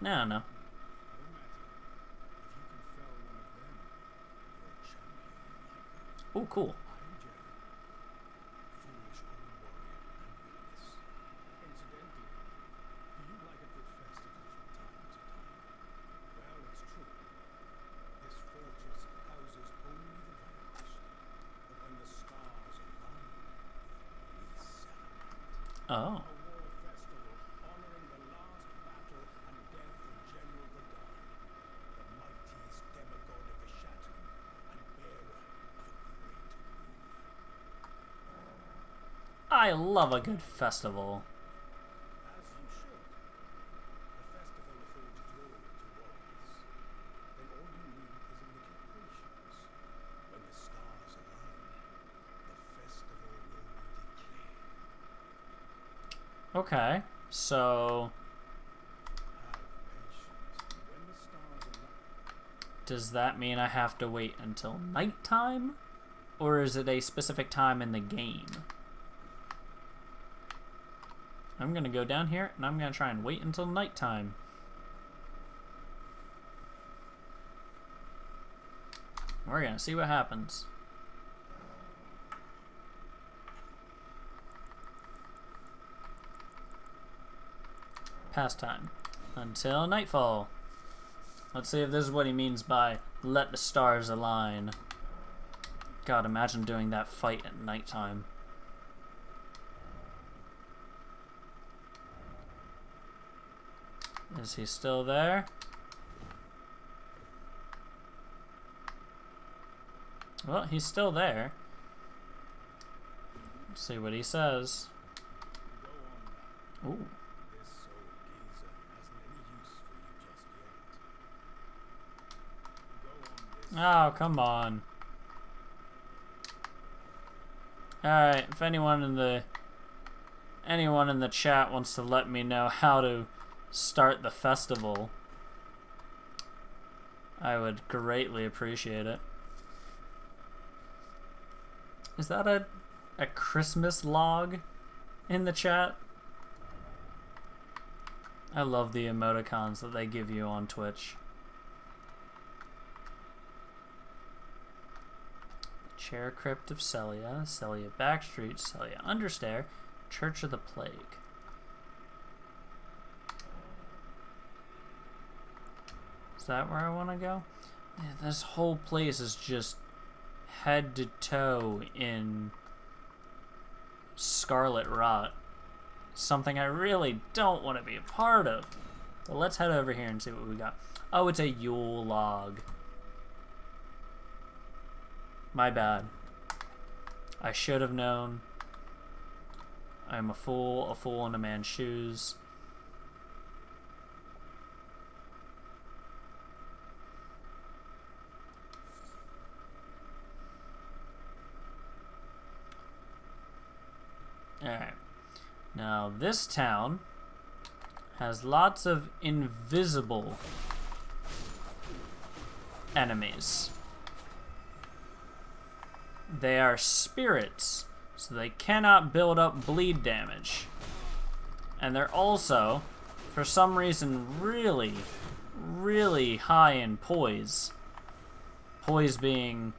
No. Oh, cool. Oh. I love a good festival. As you should. A festival affords glory to warriors. Then all you need is a little patience. When the stars align, the festival will be declared. Okay, so Have patience. When the stars align. does that mean I have to wait until nighttime? Or is it a specific time in the game? I'm gonna go down here and I'm gonna try and wait until nighttime. We're gonna see what happens. Pastime. Until nightfall. Let's see if this is what he means by let the stars align. God, imagine doing that fight at nighttime. Is he still there? Well, he's still there. Let's see what he says. Go on now. Ooh. This soul gazer hasn't any use for you just yet. Go on this. Oh, come on. Alright, if anyone in the chat wants to let me know how to start the festival, I would greatly appreciate it. Is that a Christmas log in the chat? I love the emoticons that they give you on Twitch. Chair Crypt of Celia, Celia Backstreet, Celia Understair, Church of the Plague. Is that where I want to go? Yeah, this whole place is just head to toe in scarlet rot. Something I really don't want to be a part of. But let's head over here and see what we got. Oh, it's a Yule log. My bad. I should have known. I'm a fool in a man's shoes. Alright. Now, this town has lots of invisible enemies. They are spirits, so they cannot build up bleed damage. And they're also, for some reason, really, really high in poise. Poise being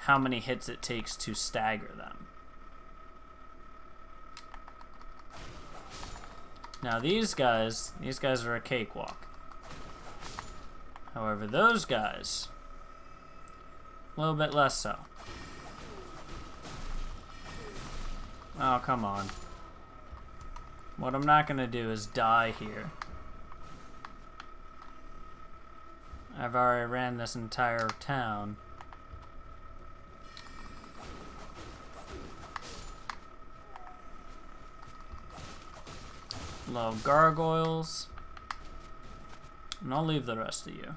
how many hits it takes to stagger them. Now these guys are a cakewalk. However, those guys, a little bit less so. Oh, come on. What I'm not gonna do is die here. I've already ran this entire town. Love gargoyles. And I'll leave the rest of you.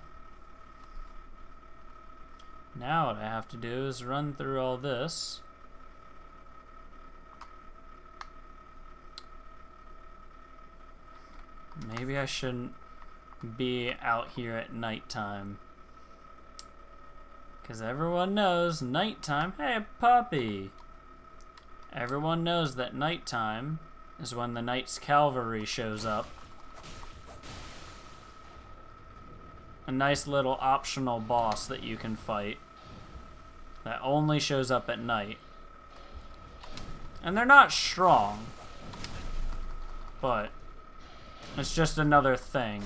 Now what I have to do is run through all this. Maybe I shouldn't be out here at nighttime. Because everyone knows nighttime. Hey, puppy! Everyone knows that nighttime is when the Knight's Cavalry shows up. A nice little optional boss that you can fight that only shows up at night. And they're not strong, but it's just another thing.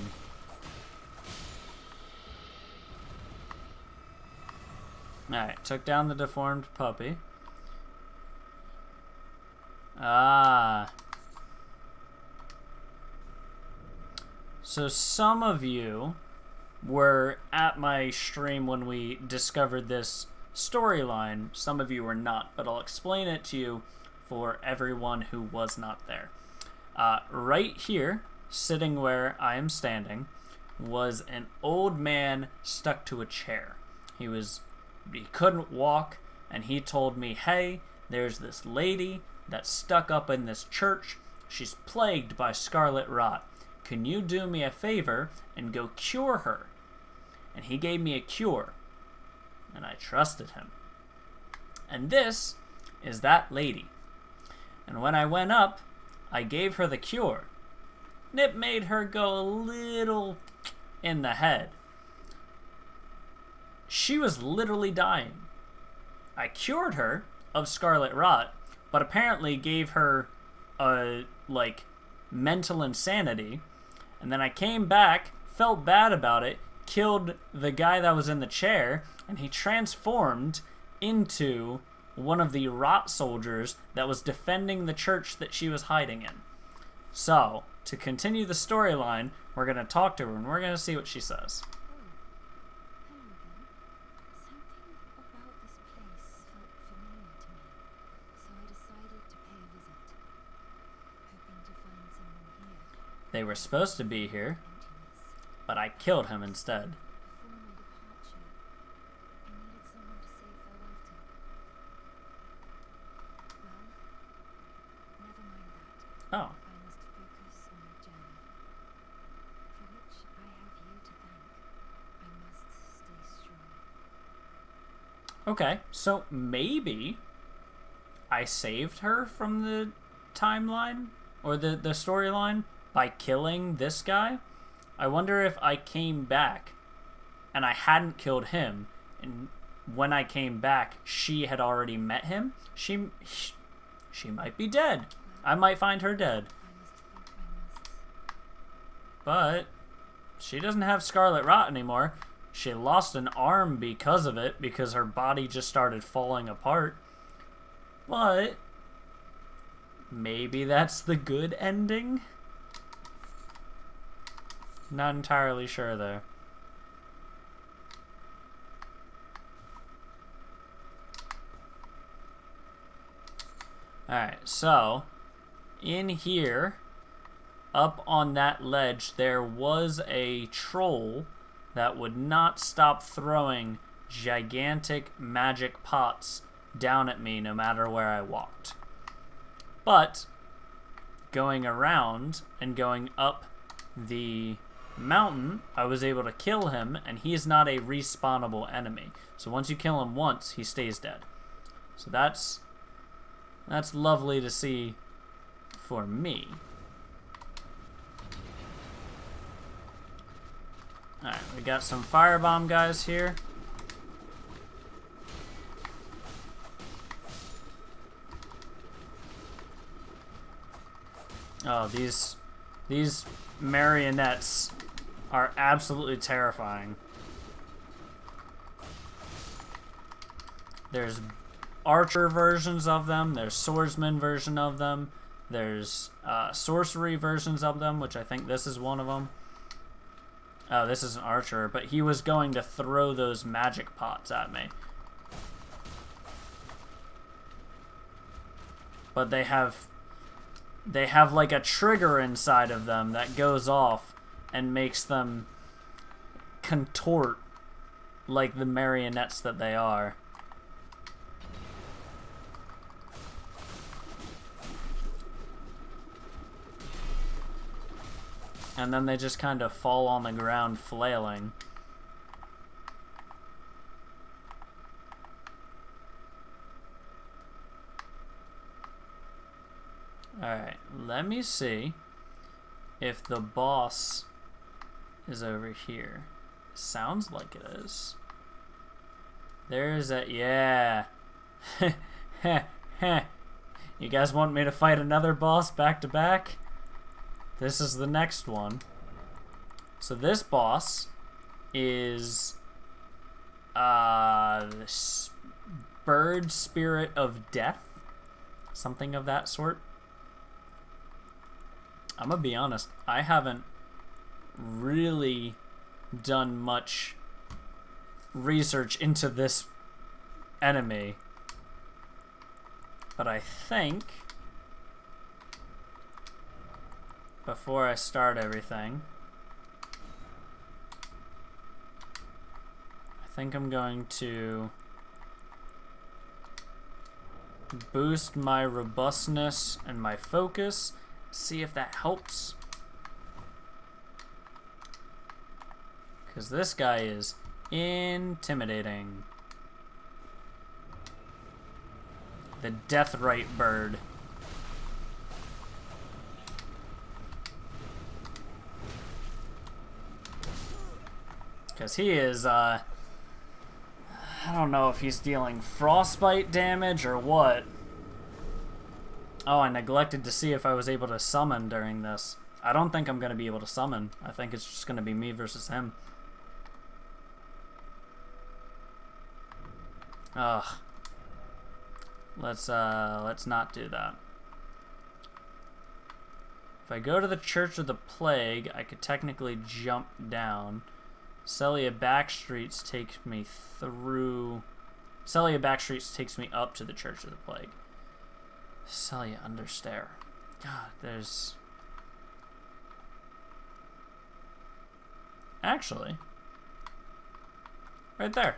Alright, took down the deformed puppy. Ah. So some of you were at my stream when we discovered this storyline. Some of you were not, but I'll explain it to you for everyone who was not there. Right here, sitting where I am standing, was an old man stuck to a chair. He couldn't walk, and he told me, hey, there's this lady that's stuck up in this church. She's plagued by scarlet rot. Can you do me a favor and go cure her? And he gave me a cure, and I trusted him. And this is that lady. And when I went up, I gave her the cure. And it made her go a little in the head. She was literally dying. I cured her of scarlet rot, but apparently gave her mental insanity. And then I came back, felt bad about it, killed the guy that was in the chair, and he transformed into one of the rot soldiers that was defending the church that she was hiding in. So, to continue the storyline, we're going to talk to her and we're going to see what she says. They were supposed to be here, but I killed him instead. Oh. Okay, so maybe I saved her from the timeline or the storyline by killing this guy. I wonder if I came back and I hadn't killed him, and when I came back she had already met him. She might be dead. I might find her dead. But she doesn't have scarlet rot anymore. She lost an arm because of it, because her body just started falling apart. But maybe that's the good ending? Not entirely sure there. Alright, so in here, up on that ledge, there was a troll that would not stop throwing gigantic magic pots down at me no matter where I walked. But going around and going up the mountain, I was able to kill him, and he is not a respawnable enemy. So once you kill him once, he stays dead. So that's lovely to see for me. Alright, we got some firebomb guys here. Oh, these marionettes are absolutely terrifying. There's archer versions of them, there's swordsman version of them, there's sorcery versions of them, which I think this is one of them. Oh, this is an archer, but he was going to throw those magic pots at me. But they have like a trigger inside of them that goes off and makes them contort like the marionettes that they are. And then they just kind of fall on the ground flailing. Alright, let me see if the boss is over here. Sounds like it is. There's a... yeah. You guys want me to fight another boss back to back? This is the next one. So this boss is the bird spirit of death, something of that sort. I'm gonna be honest, I haven't really done much research into this enemy. But I think before I start everything, I think I'm going to boost my robustness and my focus, see if that helps. Because this guy is intimidating. The Deathrite bird. Because he is, I don't know if he's dealing frostbite damage or what. Oh, I neglected to see if I was able to summon during this. I don't think I'm going to be able to summon. I think it's just going to be me versus him. Ugh. Let's not do that. If I go to the Church of the Plague, I could technically jump down. Celia Backstreets takes me through... Celia Backstreets takes me up to the Church of the Plague. Celia Understair. God, there's... Actually... Right there.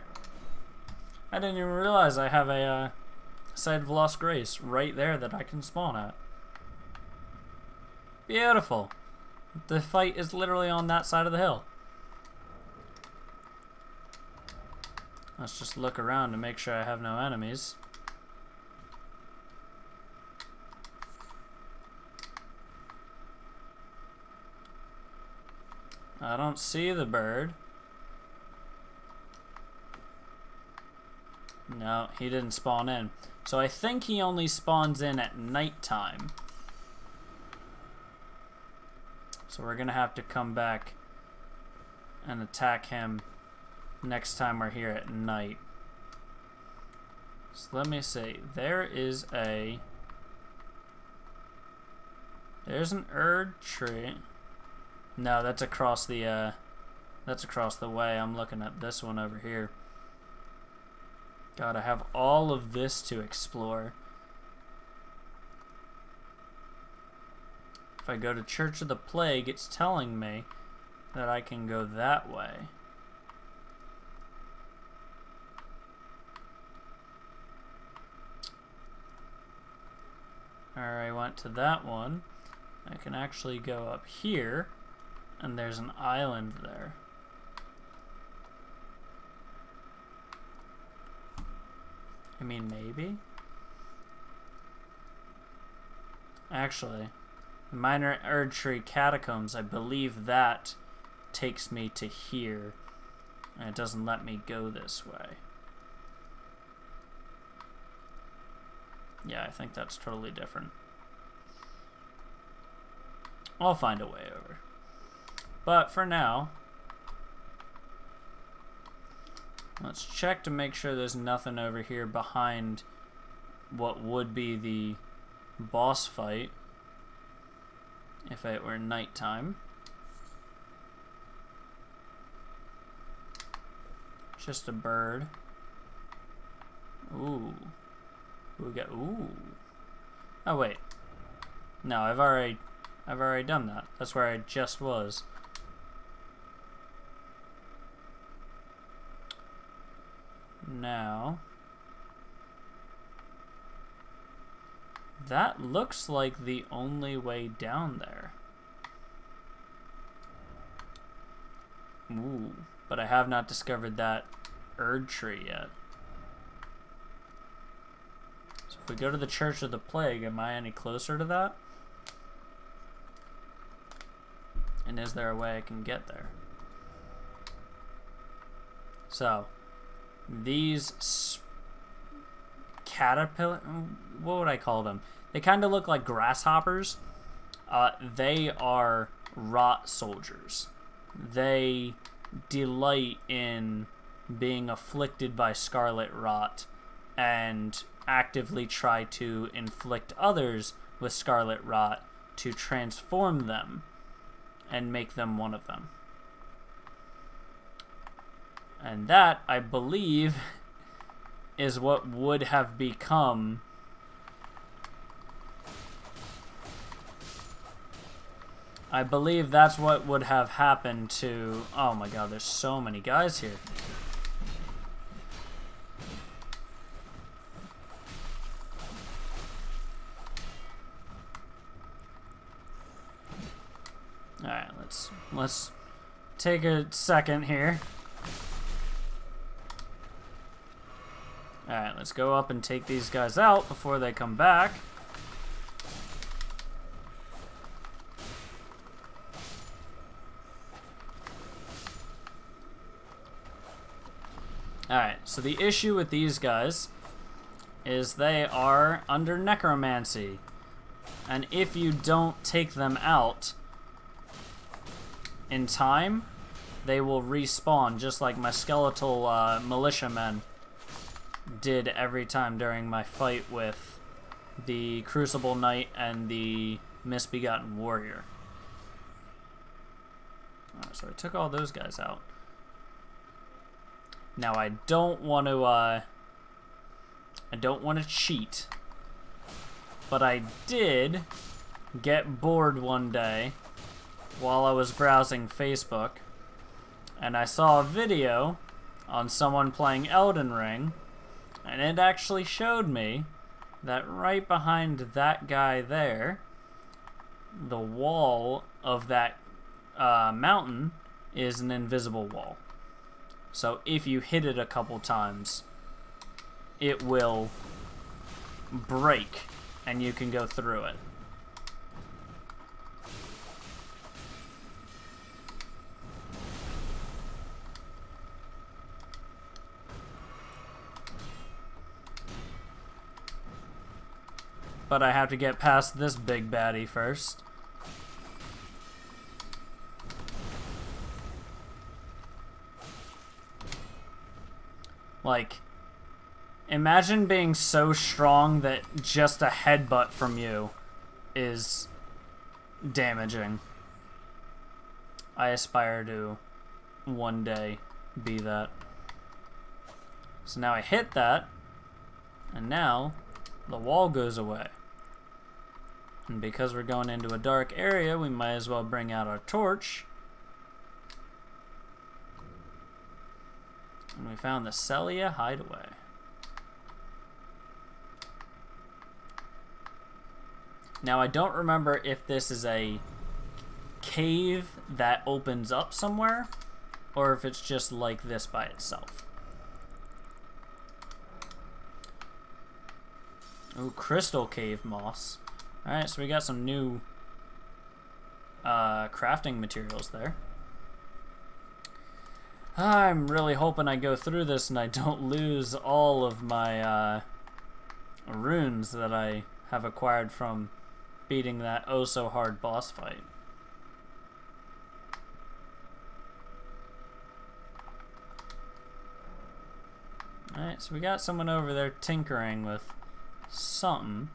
I didn't even realize I have a Site of Lost Grace right there that I can spawn at. Beautiful. The fight is literally on that side of the hill. Let's just look around to make sure I have no enemies. I don't see the bird. No, he didn't spawn in. So I think he only spawns in at nighttime. So we're gonna have to come back and attack him next time we're here at night. So let me see. There's an Erd tree. No, that's across the way. I'm looking at this one over here. God, I have all of this to explore. If I go to Church of the Plague, it's telling me that I can go that way. Alright, I went to that one. I can actually go up here, and there's an island there. I mean, maybe? Actually, the Minor Erdtree Catacombs, I believe that takes me to here, and it doesn't let me go this way. Yeah, I think that's totally different. I'll find a way over. But for now, let's check to make sure there's nothing over here behind what would be the boss fight if it were nighttime. Just a bird. Ooh. We got ooh. Oh wait. No, I've already done that. That's where I just was. Now, that looks like the only way down there. Ooh, but I have not discovered that Erd tree yet. So if we go to the Church of the Plague, am I any closer to that? And is there a way I can get there? So, these caterpillar, what would I call them? They kind of look like grasshoppers. They are rot soldiers. They delight in being afflicted by scarlet rot and actively try to inflict others with scarlet rot to transform them and make them one of them. And that, I believe, is what would have become I believe that's what would have happened to... Oh my god, there's so many guys here. Alright, let's take a second here. Alright, let's go up and take these guys out before they come back. Alright, so the issue with these guys is they are under necromancy. And if you don't take them out in time, they will respawn, just like my skeletal militiamen did every time during my fight with the Crucible Knight and the Misbegotten Warrior. Alright, so I took all those guys out. Now I don't want to cheat, but I did get bored one day while I was browsing Facebook, and I saw a video on someone playing Elden Ring, and it actually showed me that right behind that guy there, the wall of that mountain is an invisible wall. So if you hit it a couple times, it will break and you can go through it. But I have to get past this big baddie first. Like, imagine being so strong that just a headbutt from you is damaging. I aspire to one day be that. So now I hit that, and now the wall goes away. And because we're going into a dark area, we might as well bring out our torch. And we found the Celia hideaway. Now I don't remember if this is a cave that opens up somewhere, or if it's just like this by itself. Ooh, crystal cave moss. Alright, so we got some new crafting materials there. I'm really hoping I go through this and I don't lose all of my runes that I have acquired from beating that oh-so-hard boss fight. Alright, so we got someone over there tinkering with something.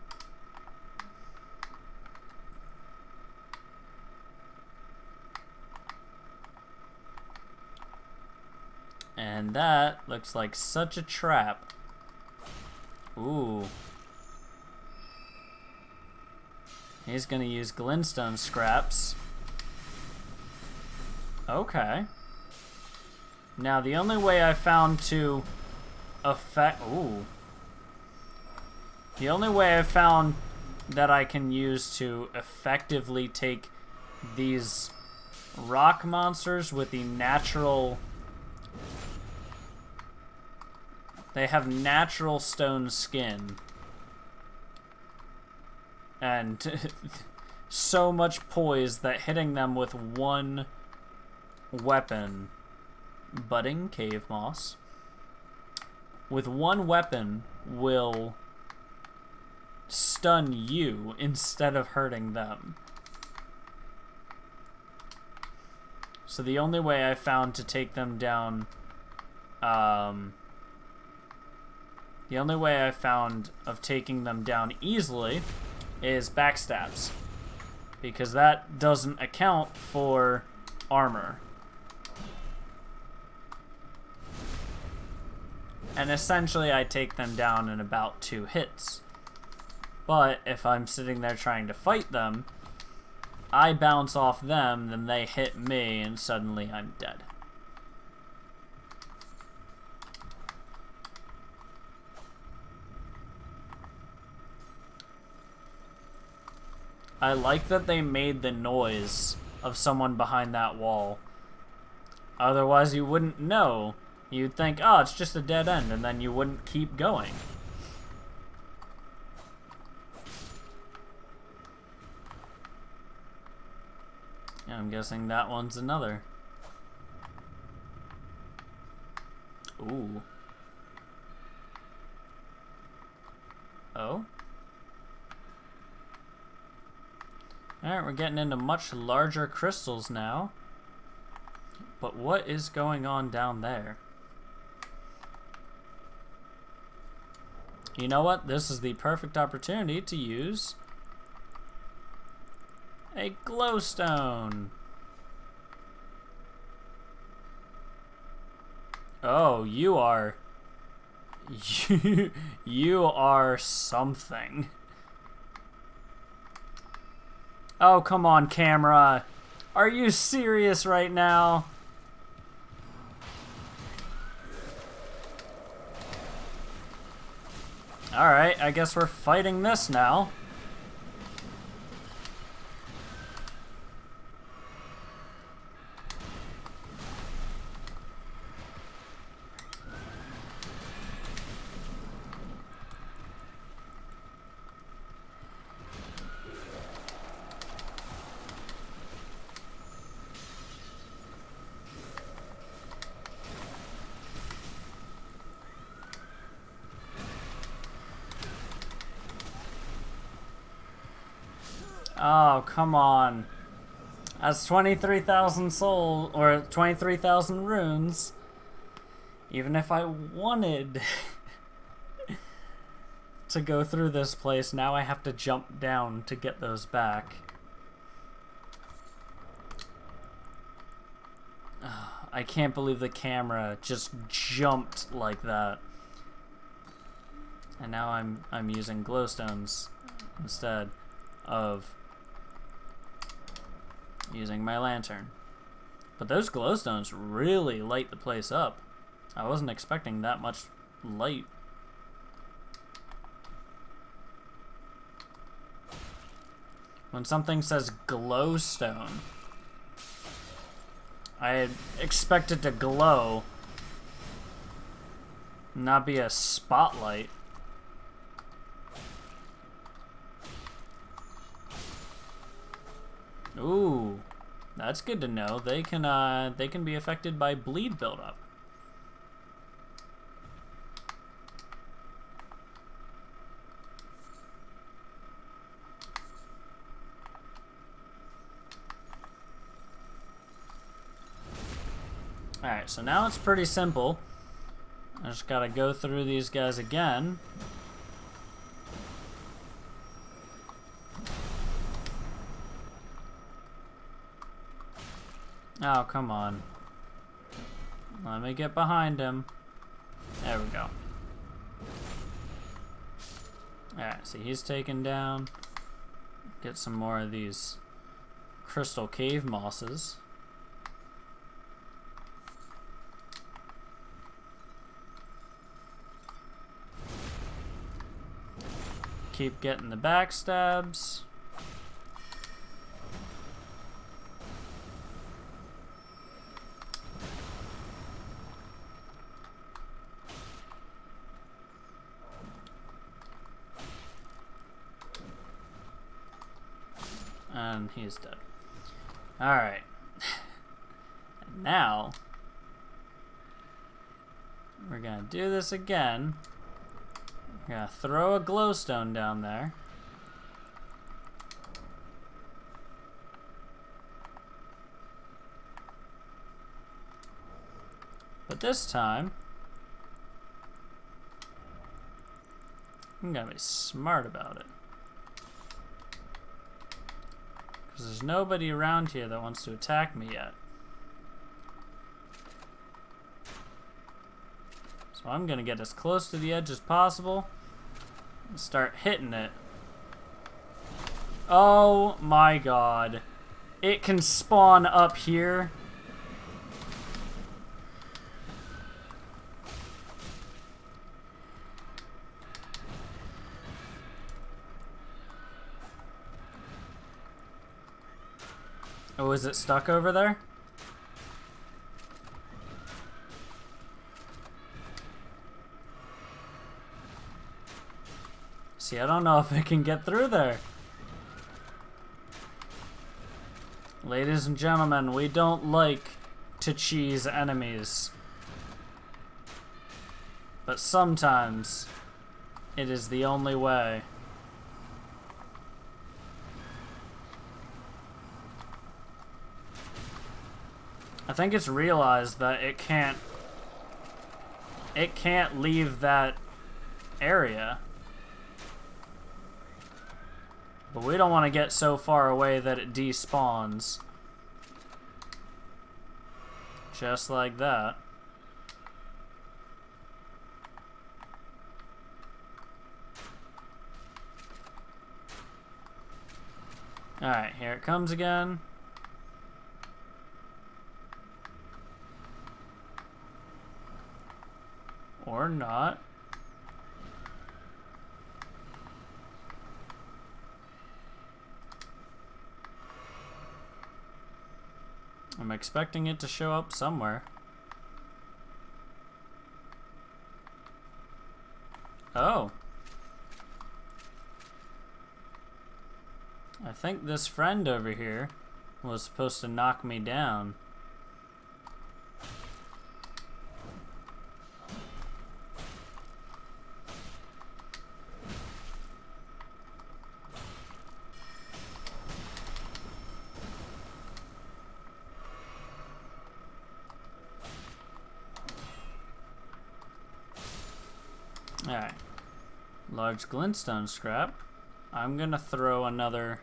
And that looks like such a trap. Ooh. He's gonna use glintstone scraps. Okay. Now the only way I found to affect... Ooh. The only way I found that I can use to effectively take these rock monsters with the natural... They have natural stone skin. And so much poise that hitting them with one weapon... Budding cave moss. With one weapon will stun you instead of hurting them. So the only way I found to take them down... The only way I found of taking them down easily is backstabs. because that doesn't account for armor. And essentially I take them down in about 2 hits. But if I'm sitting there trying to fight them, I bounce off them, then they hit me, and suddenly I'm dead. I like that they made the noise of someone behind that wall. Otherwise you wouldn't know. You'd think, oh, it's just a dead end, and then you wouldn't keep going. Yeah, I'm guessing that one's another. Ooh. Oh? Alright, we're getting into much larger crystals now. But what is going on down there? You know what? This is the perfect opportunity to use a glowstone. Oh, you are... You are something. Oh, come on, camera. Are you serious right now? Alright, I guess we're fighting this now. Oh, come on. That's 23,000 souls, or 23,000 runes. Even if I wanted to go through this place, now I have to jump down to get those back. I can't believe the camera just jumped like that. And now I'm using glowstones instead of using my lantern. But those glowstones really light the place up. I wasn't expecting that much light. When something says glowstone, I expect it to glow, not be a spotlight. Ooh, that's good to know. They can be affected by bleed buildup. Alright, so now it's pretty simple. I just gotta go through these guys again. Oh, come on. Let me get behind him. There we go. Alright, so he's taken down. Get some more of these crystal cave mosses. Keep getting the backstabs. And he's dead. Alright. And now we're gonna do this again. We're gonna throw a glowstone down there. But this time, I'm gonna be smart about it. Because there's nobody around here that wants to attack me yet. So I'm going to get as close to the edge as possible and start hitting it. Oh my god. It can spawn up here. Oh, is it stuck over there? See, I don't know if it can get through there. Ladies and gentlemen, we don't like to cheese enemies. But sometimes it is the only way. I think it's realized that it can't leave that area. But we don't want to get so far away that it despawns. Just like that. Alright, here it comes again. Or not. I'm expecting it to show up somewhere. Oh. I think this friend over here was supposed to knock me down. Alright. Large glintstone scrap. I'm gonna throw another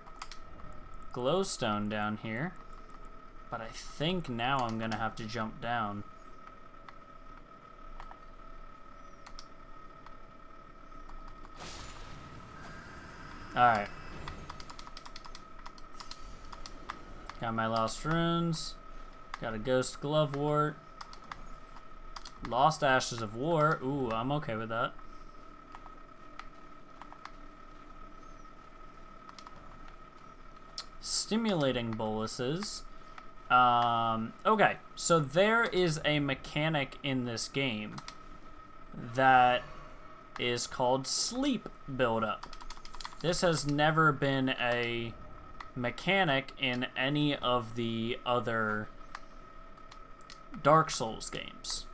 glowstone down here. But I think now I'm gonna have to jump down. Alright. Got my lost runes. Got a ghost glovewort. Lost ashes of war. Ooh, I'm okay with that. Stimulating boluses. Okay, so there is a mechanic in this game that is called sleep buildup. This has never been a mechanic in any of the other Dark Souls games.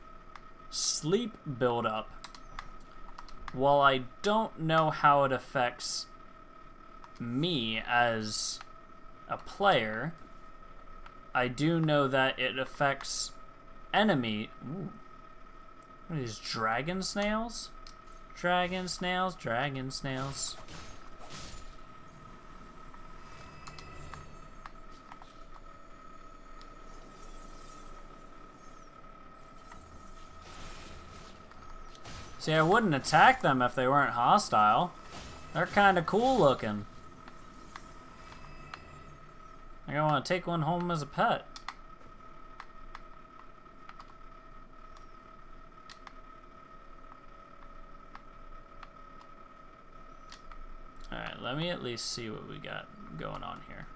Sleep buildup, while I don't know how it affects me as a player, I do know that it affects enemy. Ooh. What are these, dragon snails? Dragon snails, dragon snails. See, I wouldn't attack them if they weren't hostile. They're kind of cool looking. I want to take one home as a pet. Alright, let me at least see what we got going on here.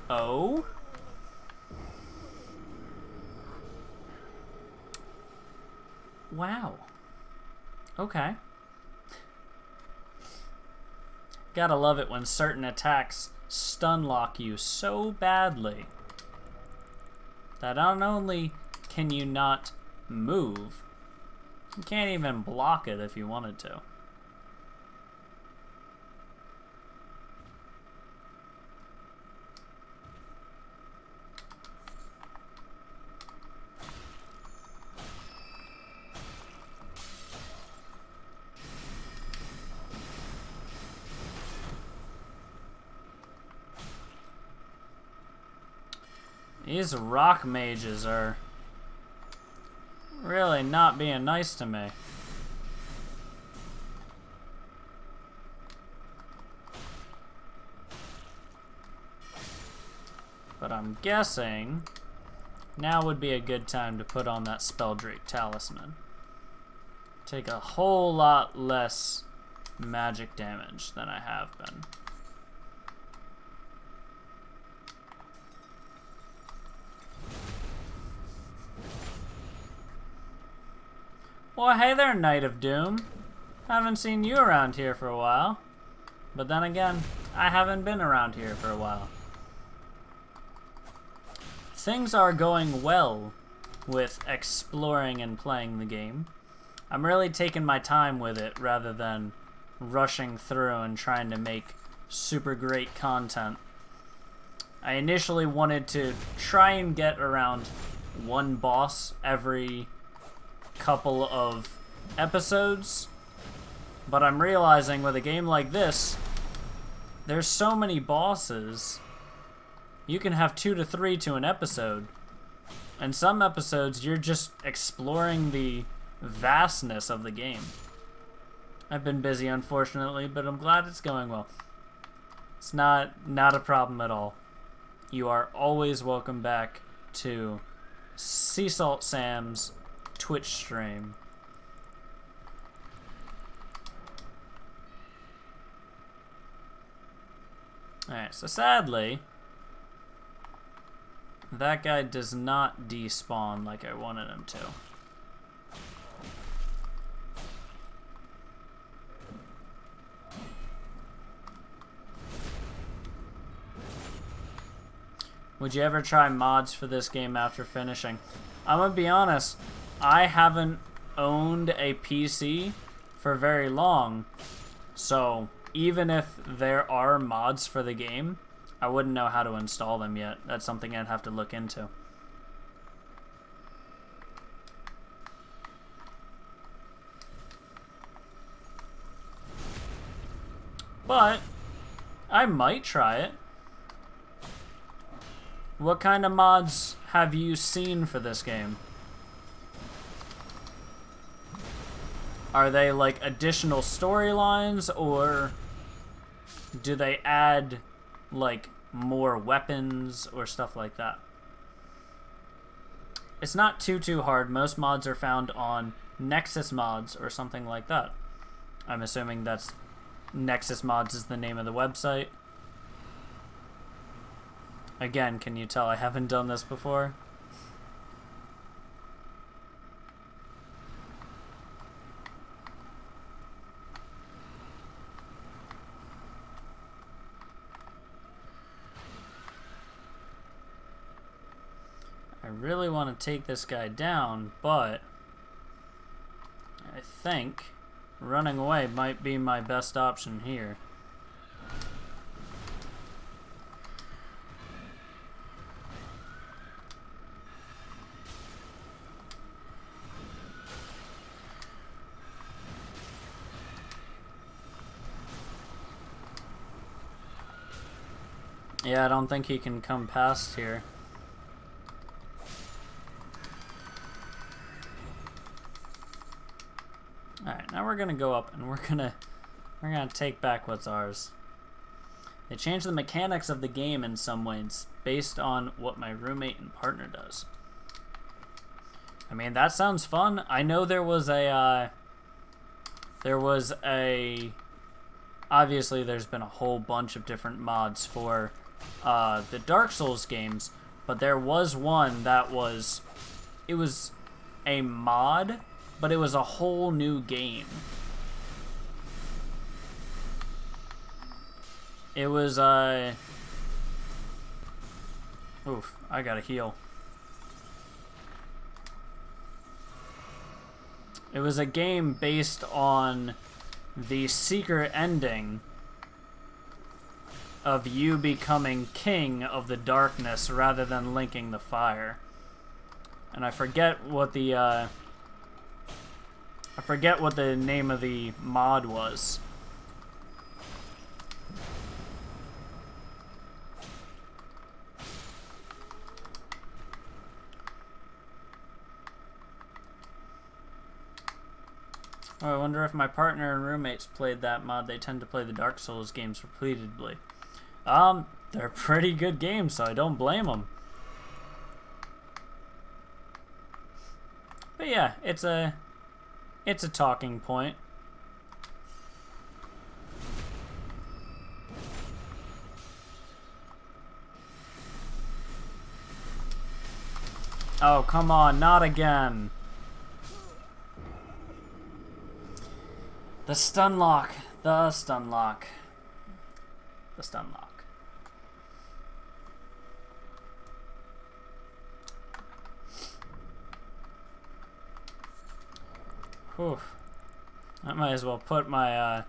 Oh? Wow. Okay. Gotta love it when certain attacks stun lock you so badly that not only can you not move, you can't even block it if you wanted to. These rock mages are really not being nice to me. But I'm guessing now would be a good time to put on that Spelldrake Talisman. Take a whole lot less magic damage than I have been. Well, hey there, Knight of Doom. Haven't seen you around here for a while. But then again, I haven't been around here for a while. Things are going well with exploring and playing the game. I'm really taking my time with it rather than rushing through and trying to make super great content. I initially wanted to try and get around one boss every couple of episodes, but I'm realizing with a game like this, there's so many bosses. You can have 2 to 3 to an episode. And some episodes, you're just exploring the vastness of the game. I've been busy, unfortunately, but I'm glad it's going well. It's not a problem at all. You are always welcome back to Sea Salt Sam's Twitch stream. Alright, so sadly, that guy does not despawn like I wanted him to. Would you ever try mods for this game after finishing? I'm gonna be honest, I haven't owned a PC for very long, so even if there are mods for the game, I wouldn't know how to install them yet. That's something I'd have to look into. But I might try it. What kind of mods have you seen for this game? Are they like additional storylines, or do they add like more weapons or stuff like that? It's not too hard. Most mods are found on Nexus Mods or something like that. I'm assuming that's Nexus Mods is the name of the website. Again, can you tell I haven't done this before? I really want to take this guy down, but I think running away might be my best option here. Yeah, I don't think he can come past here. Alright, now we're gonna go up and we're gonna take back what's ours. They changed the mechanics of the game in some ways based on what my roommate and partner does. I mean, that sounds fun. I know there was a obviously there's been a whole bunch of different mods for the Dark Souls games, but there was one that was a mod, but it was a whole new game. It was oof, I gotta heal. It was a game based on the secret ending of you becoming king of the darkness rather than linking the fire. And I forget what the name of the mod was. Oh, I wonder if my partner and roommates played that mod. They tend to play the Dark Souls games repeatedly. They're pretty good games, so I don't blame them. But yeah, it's a talking point. Oh, come on, not again. The stun lock. The stun lock. The stun lock. Whew. I might as well put my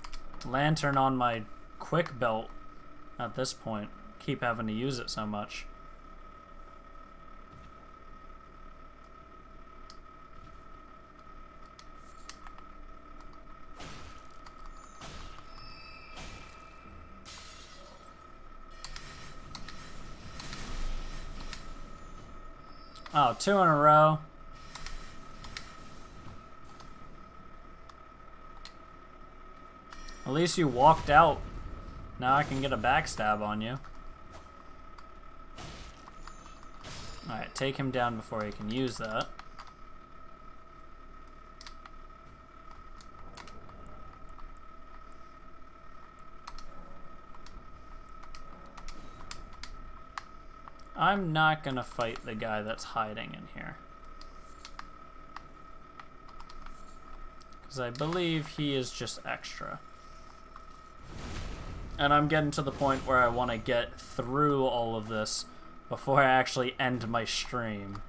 lantern on my quick belt at this point. Keep having to use it so much. Oh, 2 in a row. At least you walked out. Now I can get a backstab on you. Alright, take him down before he can use that. I'm not gonna fight the guy that's hiding in here, because I believe he is just extra. And I'm getting to the point where I want to get through all of this before I actually end my stream.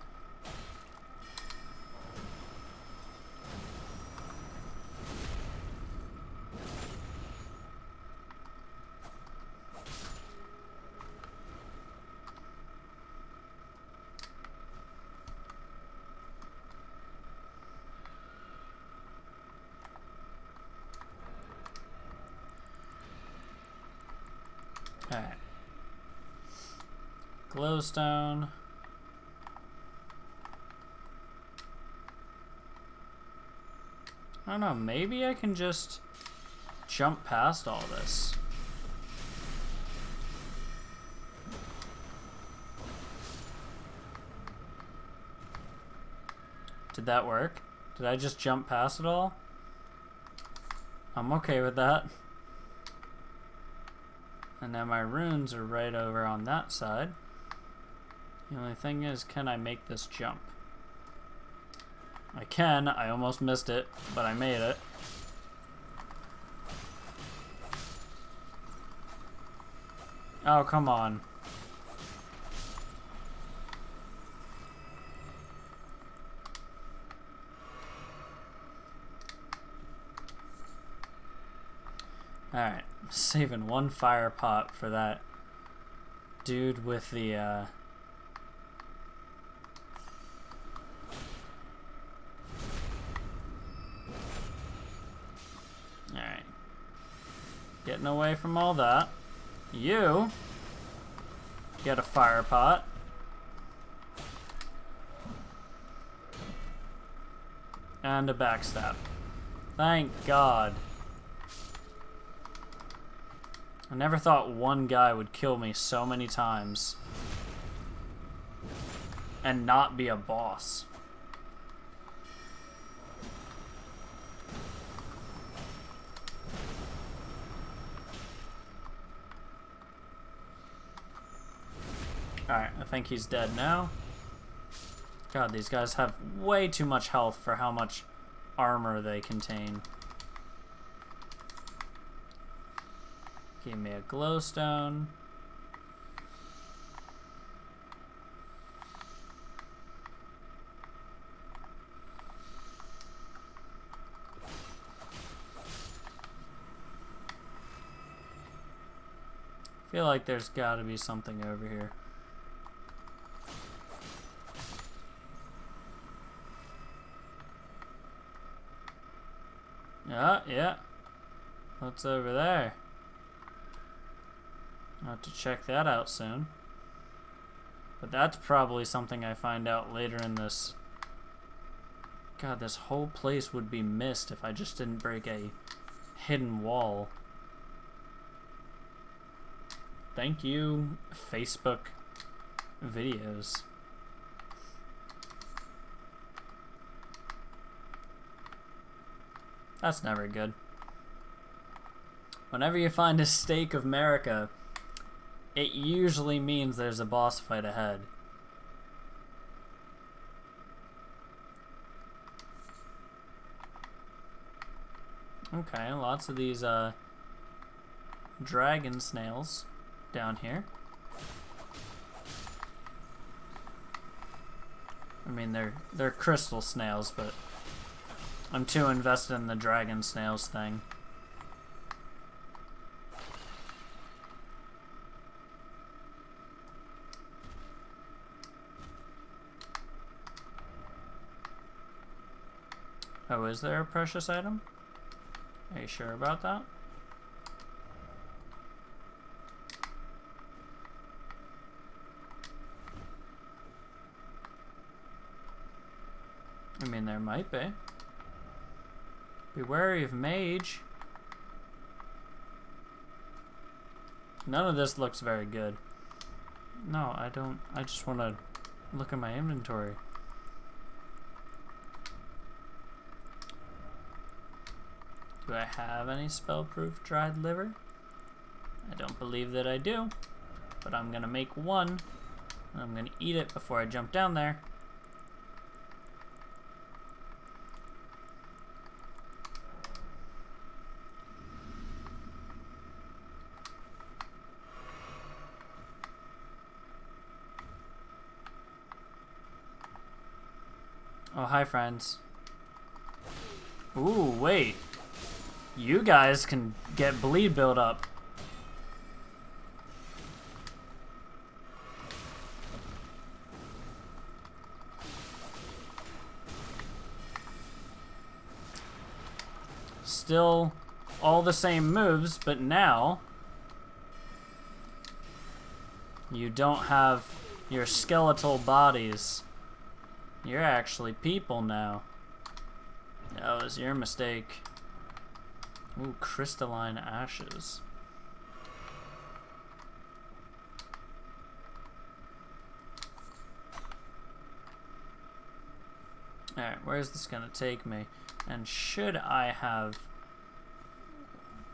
Alright. Glowstone. I don't know, maybe I can just jump past all this. Did that work? Did I just jump past it all? I'm okay with that. And now my runes are right over on that side. The only thing is, can I make this jump? I can. I almost missed it, but I made it. Oh, come on. Alright, saving one fire pot for that dude with the, Alright. Getting away from all that. You get a fire pot. And a backstab. Thank God. I never thought one guy would kill me so many times and not be a boss. Alright, I think he's dead now. God, these guys have way too much health for how much armor they contain. Give me a glowstone. Feel like there's gotta be something over here. Yeah. What's over there? I'll have to check that out soon. But that's probably something I find out later in this God, this whole place would be missed if I just didn't break a hidden wall. Thank you, Facebook videos. That's never good. Whenever you find a stake of America, it usually means there's a boss fight ahead. Okay, lots of these dragon snails down here. I mean, they're crystal snails, but I'm too invested in the dragon snails thing. Oh, is there a precious item? Are you sure about that? I mean, there might be. Be wary of mage. None of this looks very good. No, I don't. I just want to look at my inventory. Do I have any spell-proof dried liver? I don't believe that I do, but I'm gonna make one, and I'm gonna eat it before I jump down there. Oh, hi, friends. Ooh, wait. You guys can get bleed build up. Still all the same moves, but now you don't have your skeletal bodies. You're actually people now. That was your mistake. Ooh, crystalline ashes. Alright, where's this gonna take me? And should I have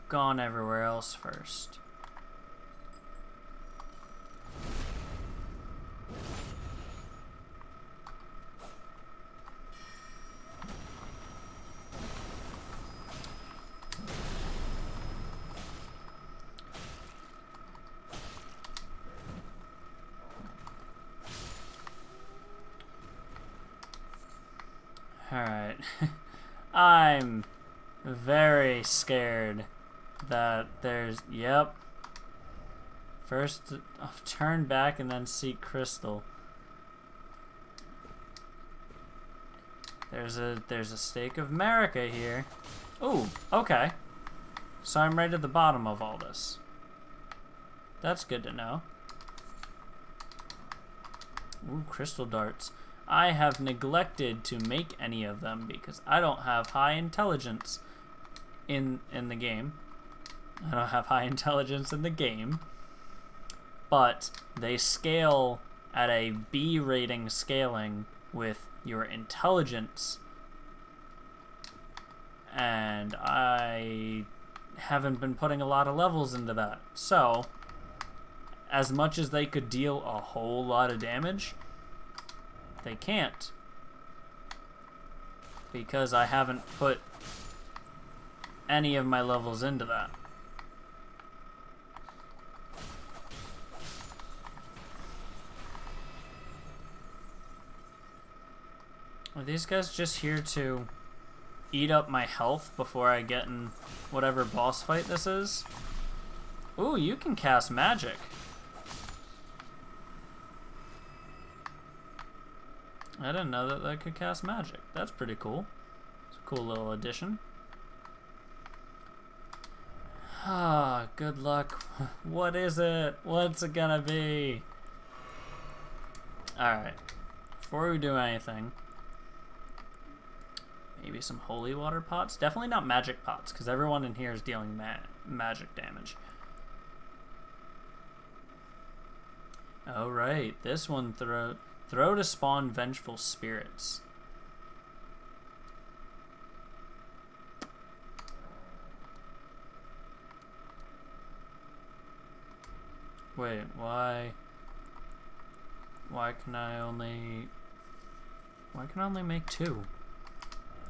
gone everywhere else first? Alright. I'm very scared that there's... Yep. First, I'll turn back and then seek crystal. There's a stake of America here. Ooh, okay. So I'm right at the bottom of all this. That's good to know. Ooh, crystal darts. I have neglected to make any of them because I don't have high intelligence in the game. I don't have high intelligence in the game. But they scale at a B rating scaling with your intelligence. And I haven't been putting a lot of levels into that. So, as much as they could deal a whole lot of damage, they can't, because I haven't put any of my levels into that. Are these guys just here to eat up my health before I get in whatever boss fight this is? Ooh, you can cast magic. I didn't know that I could cast magic. That's pretty cool. It's a cool little addition. Ah, good luck. What is it? What's it gonna be? Alright. Before we do anything, Maybe some holy water pots. Definitely not magic pots, because everyone in here is dealing magic damage. Oh, right. This one, throw to spawn vengeful spirits. Wait, why can I only make 2?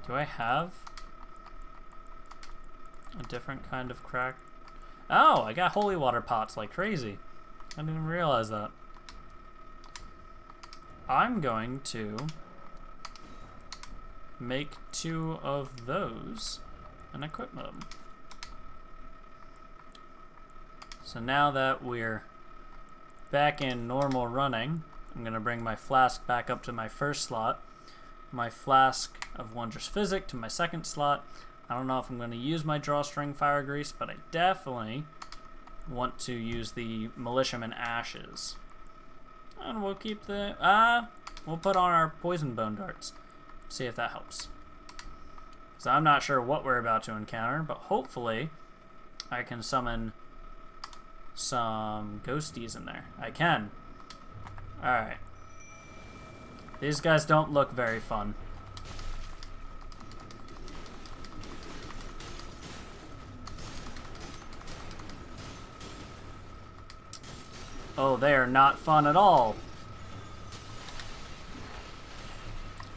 Do I have a different kind of crack? Oh, I got holy water pots like crazy. I didn't even realize that. I'm going to make 2 of those and equip them. So now that we're back in normal running, I'm going to bring my flask back up to my first slot, my flask of Wondrous Physic to my second slot. I don't know if I'm going to use my Drawstring Fire Grease, but I definitely want to use the Militiaman Ashes. And we'll keep the... we'll put on our Poison Bone Darts. See if that helps. Because I'm not sure what we're about to encounter, but hopefully I can summon some ghosties in there. I can. Alright. These guys don't look very fun. Oh, they are not fun at all.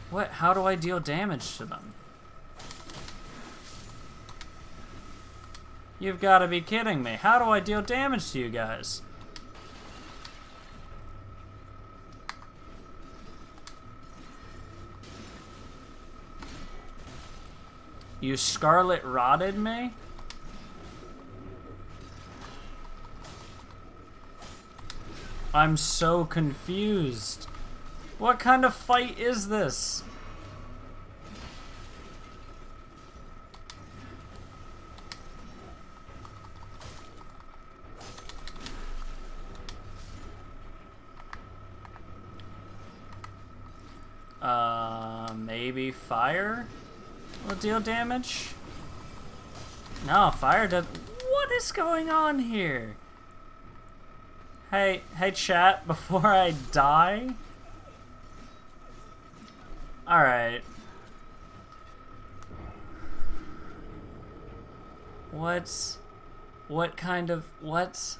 What? How do I deal damage to them? You've got to be kidding me. How do I deal damage to you guys? You scarlet rotted me? I'm so confused. What kind of fight is this? Maybe fire will deal damage? No, fire does. What is going on here? Hey chat, before I die? Alright. What kind of, what?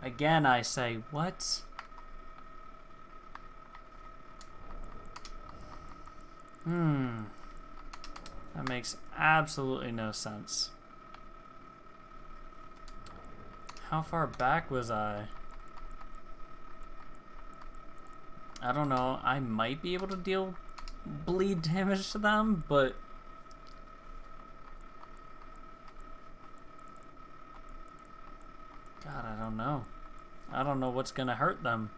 Again I say, what? That makes absolutely no sense. How far back was I? I don't know. I might be able to deal bleed damage to them, but God, I don't know. I don't know what's gonna hurt them.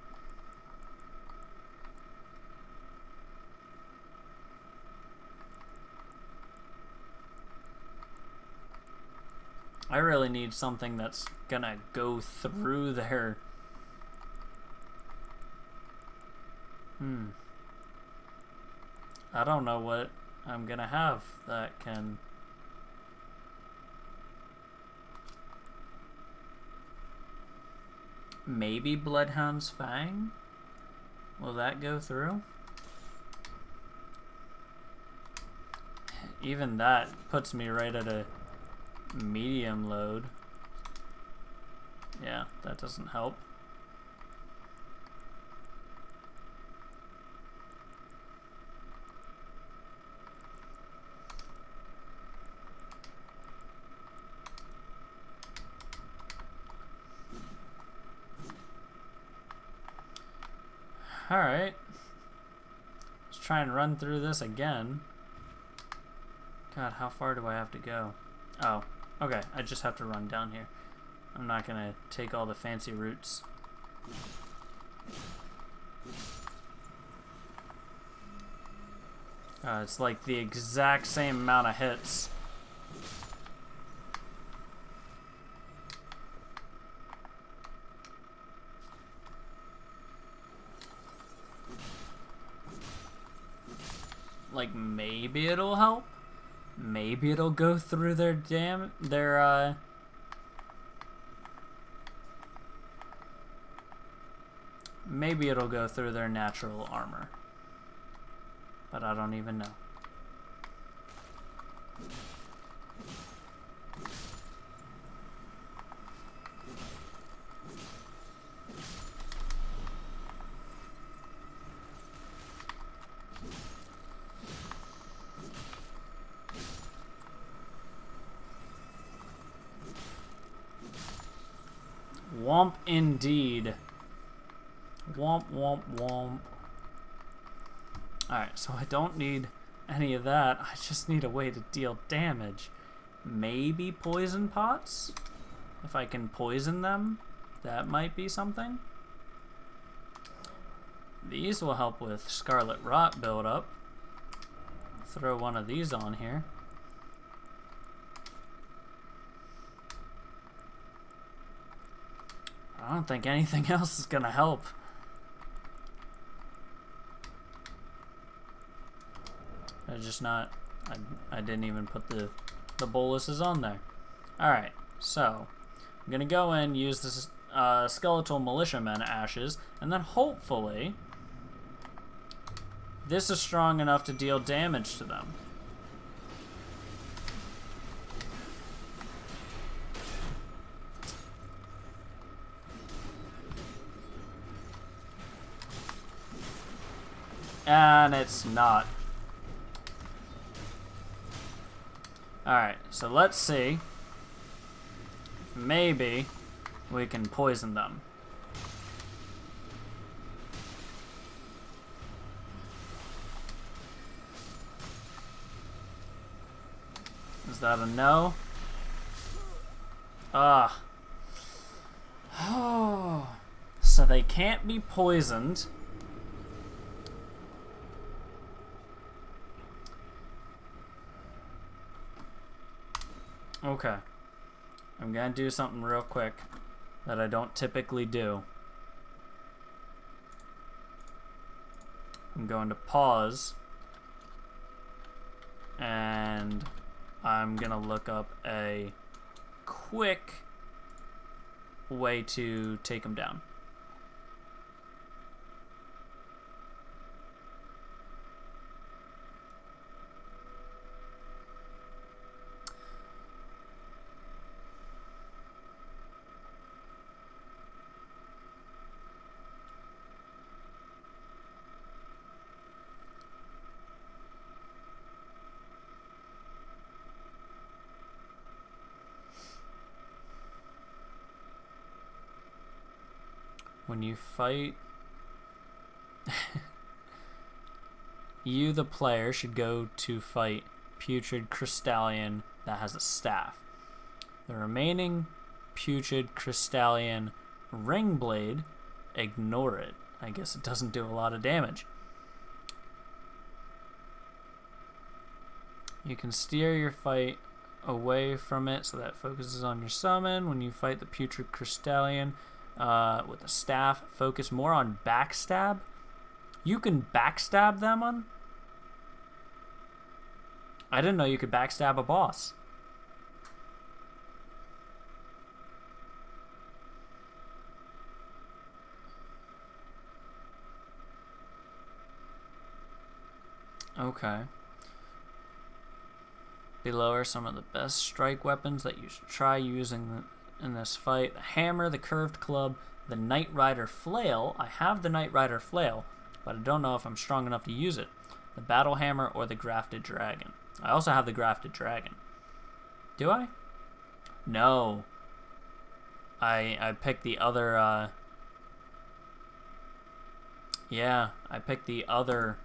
I really need something that's gonna go through their... I don't know what I'm gonna have that can... Maybe Bloodhound's Fang? Will that go through? Even that puts me right at a medium load. Yeah, that doesn't help. Alright. Let's try and run through this again. God, how far do I have to go? Oh, okay. I just have to run down here. I'm not gonna take all the fancy routes. It's like the exact same amount of hits. like, maybe it'll help. Maybe it'll go through maybe it'll go through their natural armor. But I don't even know. Womp indeed. Womp, womp, womp. Alright, so I don't need any of that. I just need a way to deal damage. Maybe poison pots? If I can poison them, that might be something. These will help with Scarlet Rot buildup. Throw one of these on here. I don't think anything else is gonna help. I didn't even put the boluses on there. Alright, so I'm gonna go in, use this skeletal militiamen ashes, and then hopefully this is strong enough to deal damage to them. And it's not. Alright, so let's see if maybe we can poison them. Is that a no? Ah. Oh. So they can't be poisoned. Okay. I'm gonna do something real quick that I don't typically do. I'm going to pause and I'm gonna look up a quick way to take them down. When you fight, you, the player, should go to fight Putrid Crystalline that has a staff. The remaining Putrid Crystalline Ring Blade, ignore it. I guess it doesn't do a lot of damage. You can steer your fight away from it so that it focuses on your summon. When you fight the Putrid Crystalline, with a staff, focus more on backstab. You can backstab them on? I didn't know you could backstab a boss. Okay. Below are some of the best strike weapons that you should try using in this fight. The hammer, the curved club, the Knight Rider flail. I have the Knight Rider flail, but I don't know if I'm strong enough to use it. The battle hammer or the grafted dragon. I also have the grafted dragon. Do I? No. I picked the other, yeah, I picked the other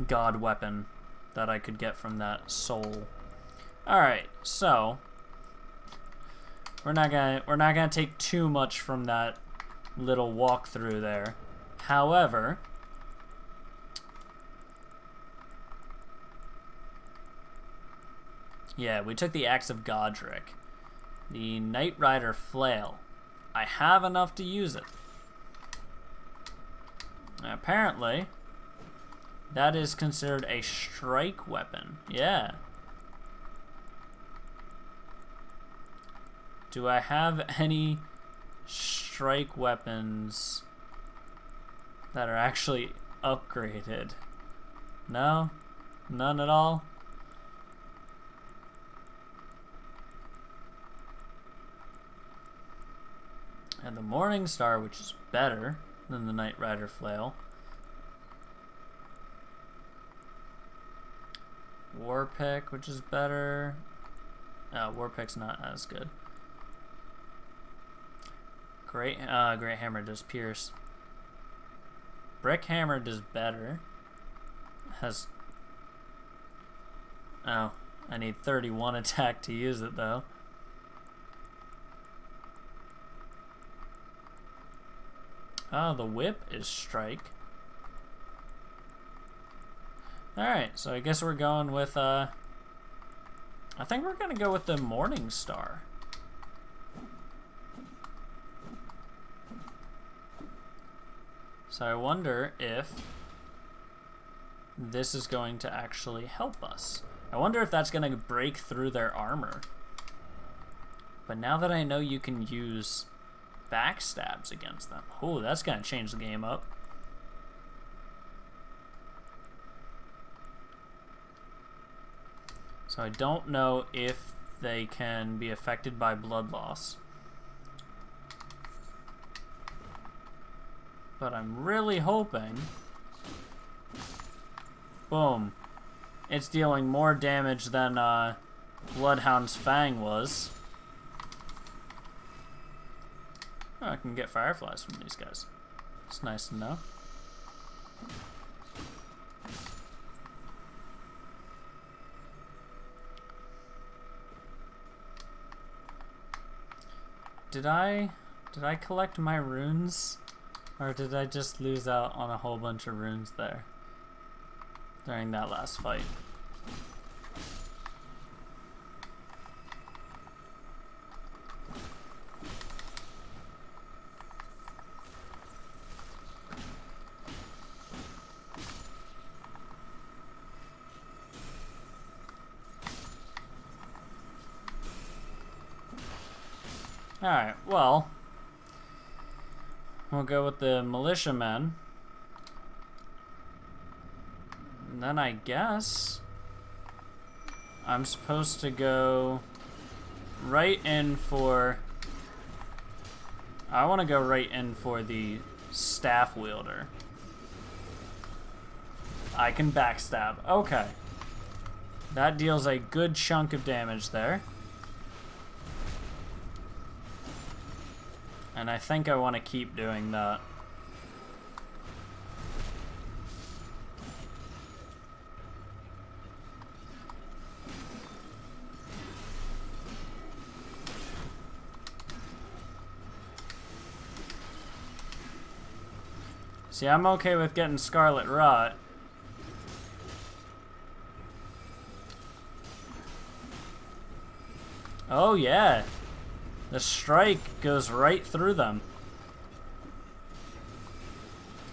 god weapon that I could get from that soul. Alright, so we're not gonna take too much from that little walkthrough there. However, yeah, we took the Axe of Godric. The Knight Rider flail. I have enough to use it. Now, apparently, That is considered a strike weapon. Yeah. Do I have any strike weapons that are actually upgraded? No? None at all? And the Morning Star, which is better than the Knight Rider Flail. War Pick, which is better. War Pick's not as good. Great Hammer does pierce. Brick Hammer does better. Has... Oh, I need 31 attack to use it though. Oh, the Whip is strike. Alright, so I guess we're going with, I think we're gonna go with the Morning Star. So I wonder if this is going to actually help us. I wonder if that's gonna break through their armor. But now that I know you can use backstabs against them, oh, that's gonna change the game up. So I don't know if they can be affected by blood loss. But I'm really hoping... Boom. It's dealing more damage than Bloodhound's Fang was. Oh, I can get fireflies from these guys. It's nice to know. Did I collect my runes? Or did I just lose out on a whole bunch of runes there during that last fight? Alright, well, we'll go with the militiamen. And then I guess I'm supposed to go right in for... I want to go right in for the staff wielder. I can backstab. Okay. That deals a good chunk of damage there. And I think I want to keep doing that. See, I'm okay with getting Scarlet Rot. Oh yeah. The strike goes right through them.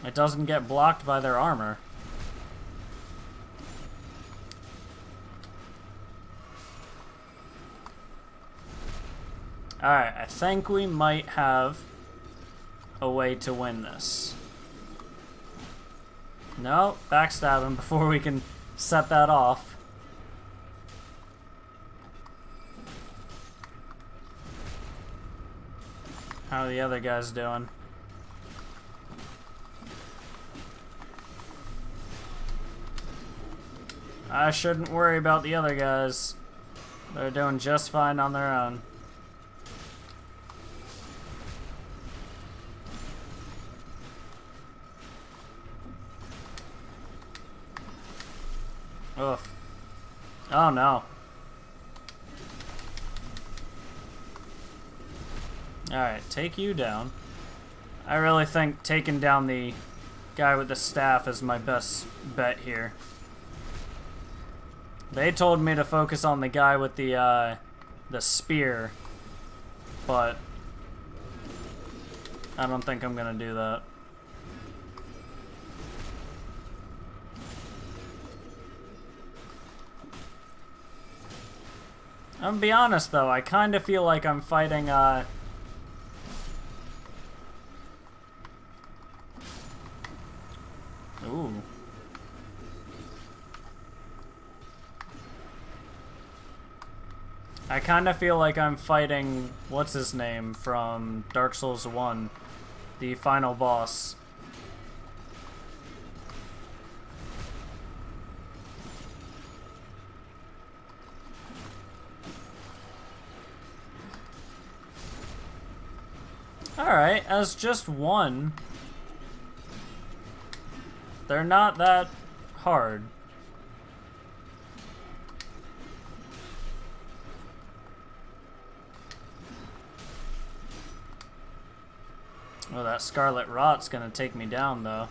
It doesn't get blocked by their armor. Alright, I think we might have a way to win this. No, backstab him before we can set that off. How are the other guys doing? I shouldn't worry about the other guys. They're doing just fine on their own. Oof. Oh no. Alright, take you down. I really think taking down the guy with the staff is my best bet here. They told me to focus on the guy with the spear, but I don't think I'm gonna do that. I'm gonna be honest though, I kind of feel like I'm fighting, Ooh. I kind of feel like I'm fighting, what's his name, from Dark Souls 1, the final boss. Alright, as just one, they're not that hard. Well, that Scarlet Rot's gonna take me down, though.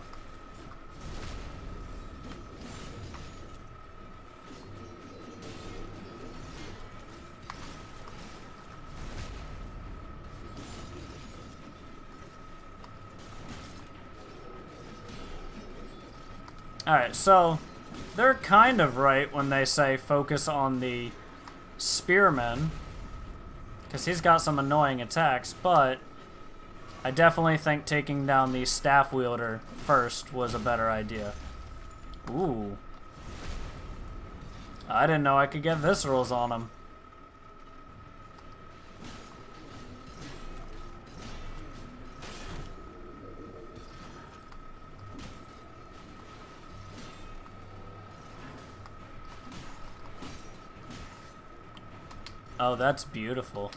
Alright, so they're kind of right when they say focus on the spearman, because he's got some annoying attacks, but I definitely think taking down the staff wielder first was a better idea. Ooh. I didn't know I could get viscerals on him. Oh, that's beautiful.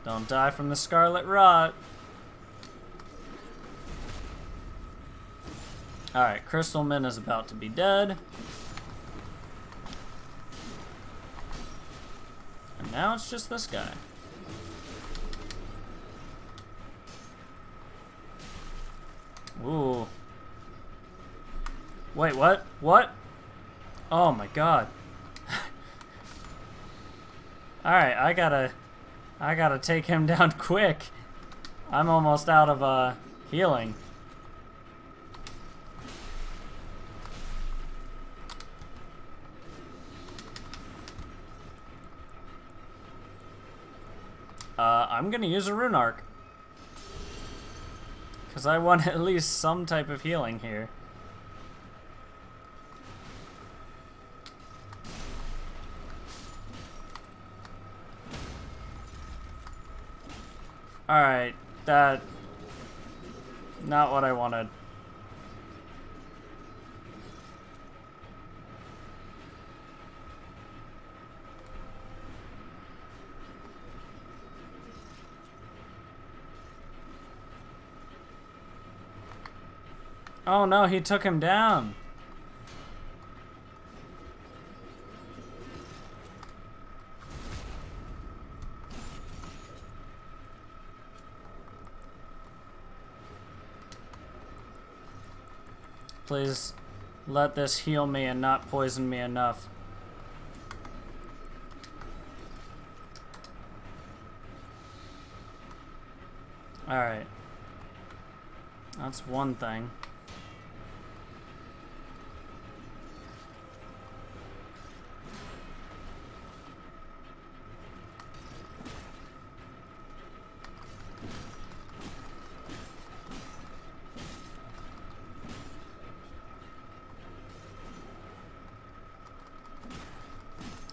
Don't die from the Scarlet Rot. Alright, Crystalman is about to be dead. And now it's just this guy. Ooh. Wait, what? What? Oh my god. Alright, I gotta take him down quick. I'm almost out of healing. I'm gonna use a rune arc, because I want at least some type of healing here. Alright, that... not what I wanted. Oh no, he took him down. Please let this heal me and not poison me enough. Alright. That's one thing.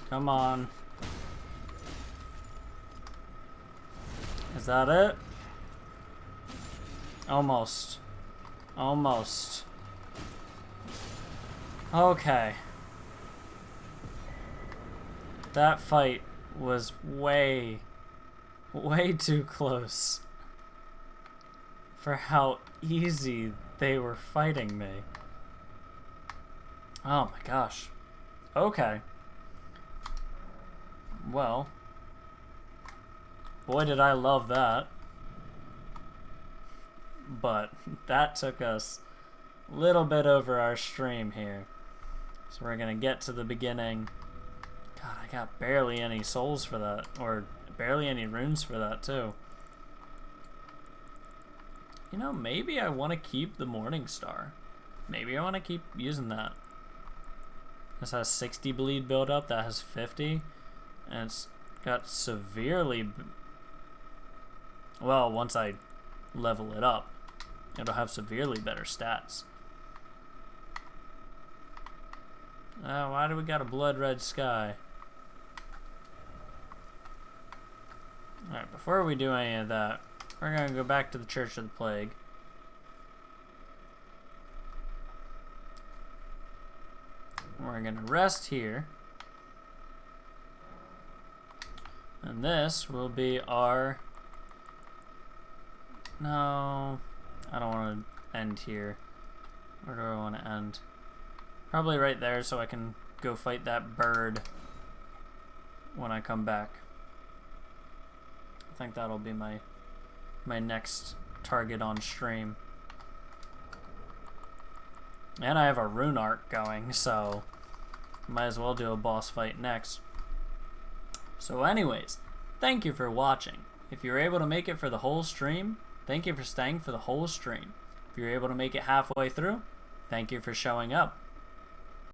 Come on. Is that it? Almost. Almost. Okay. That fight was way too close for how easy they were fighting me. Oh my gosh. Okay. Well, boy did I love that. But that took us a little bit over our stream here. So we're gonna get to the beginning. God, I got barely any souls for that, or barely any runes for that too. You know, maybe I want to keep the Morning Star. Maybe I want to keep using that. This has 60 bleed buildup, that has 50. And it's got severely... Well, once I level it up, it'll have severely better stats. Why do we got a blood red sky? Alright, before we do any of that, we're going to go back to the Church of the Plague. We're going to rest here. And this will be our... No, I don't want to end here. Where do I want to end? Probably right there so I can go fight that bird when I come back. I think that'll be my next target on stream. And I have a rune arc going, so might as well do a boss fight next. So anyways, thank you for watching. If you were able to make it for the whole stream, thank you for staying for the whole stream. If you were able to make it halfway through, thank you for showing up.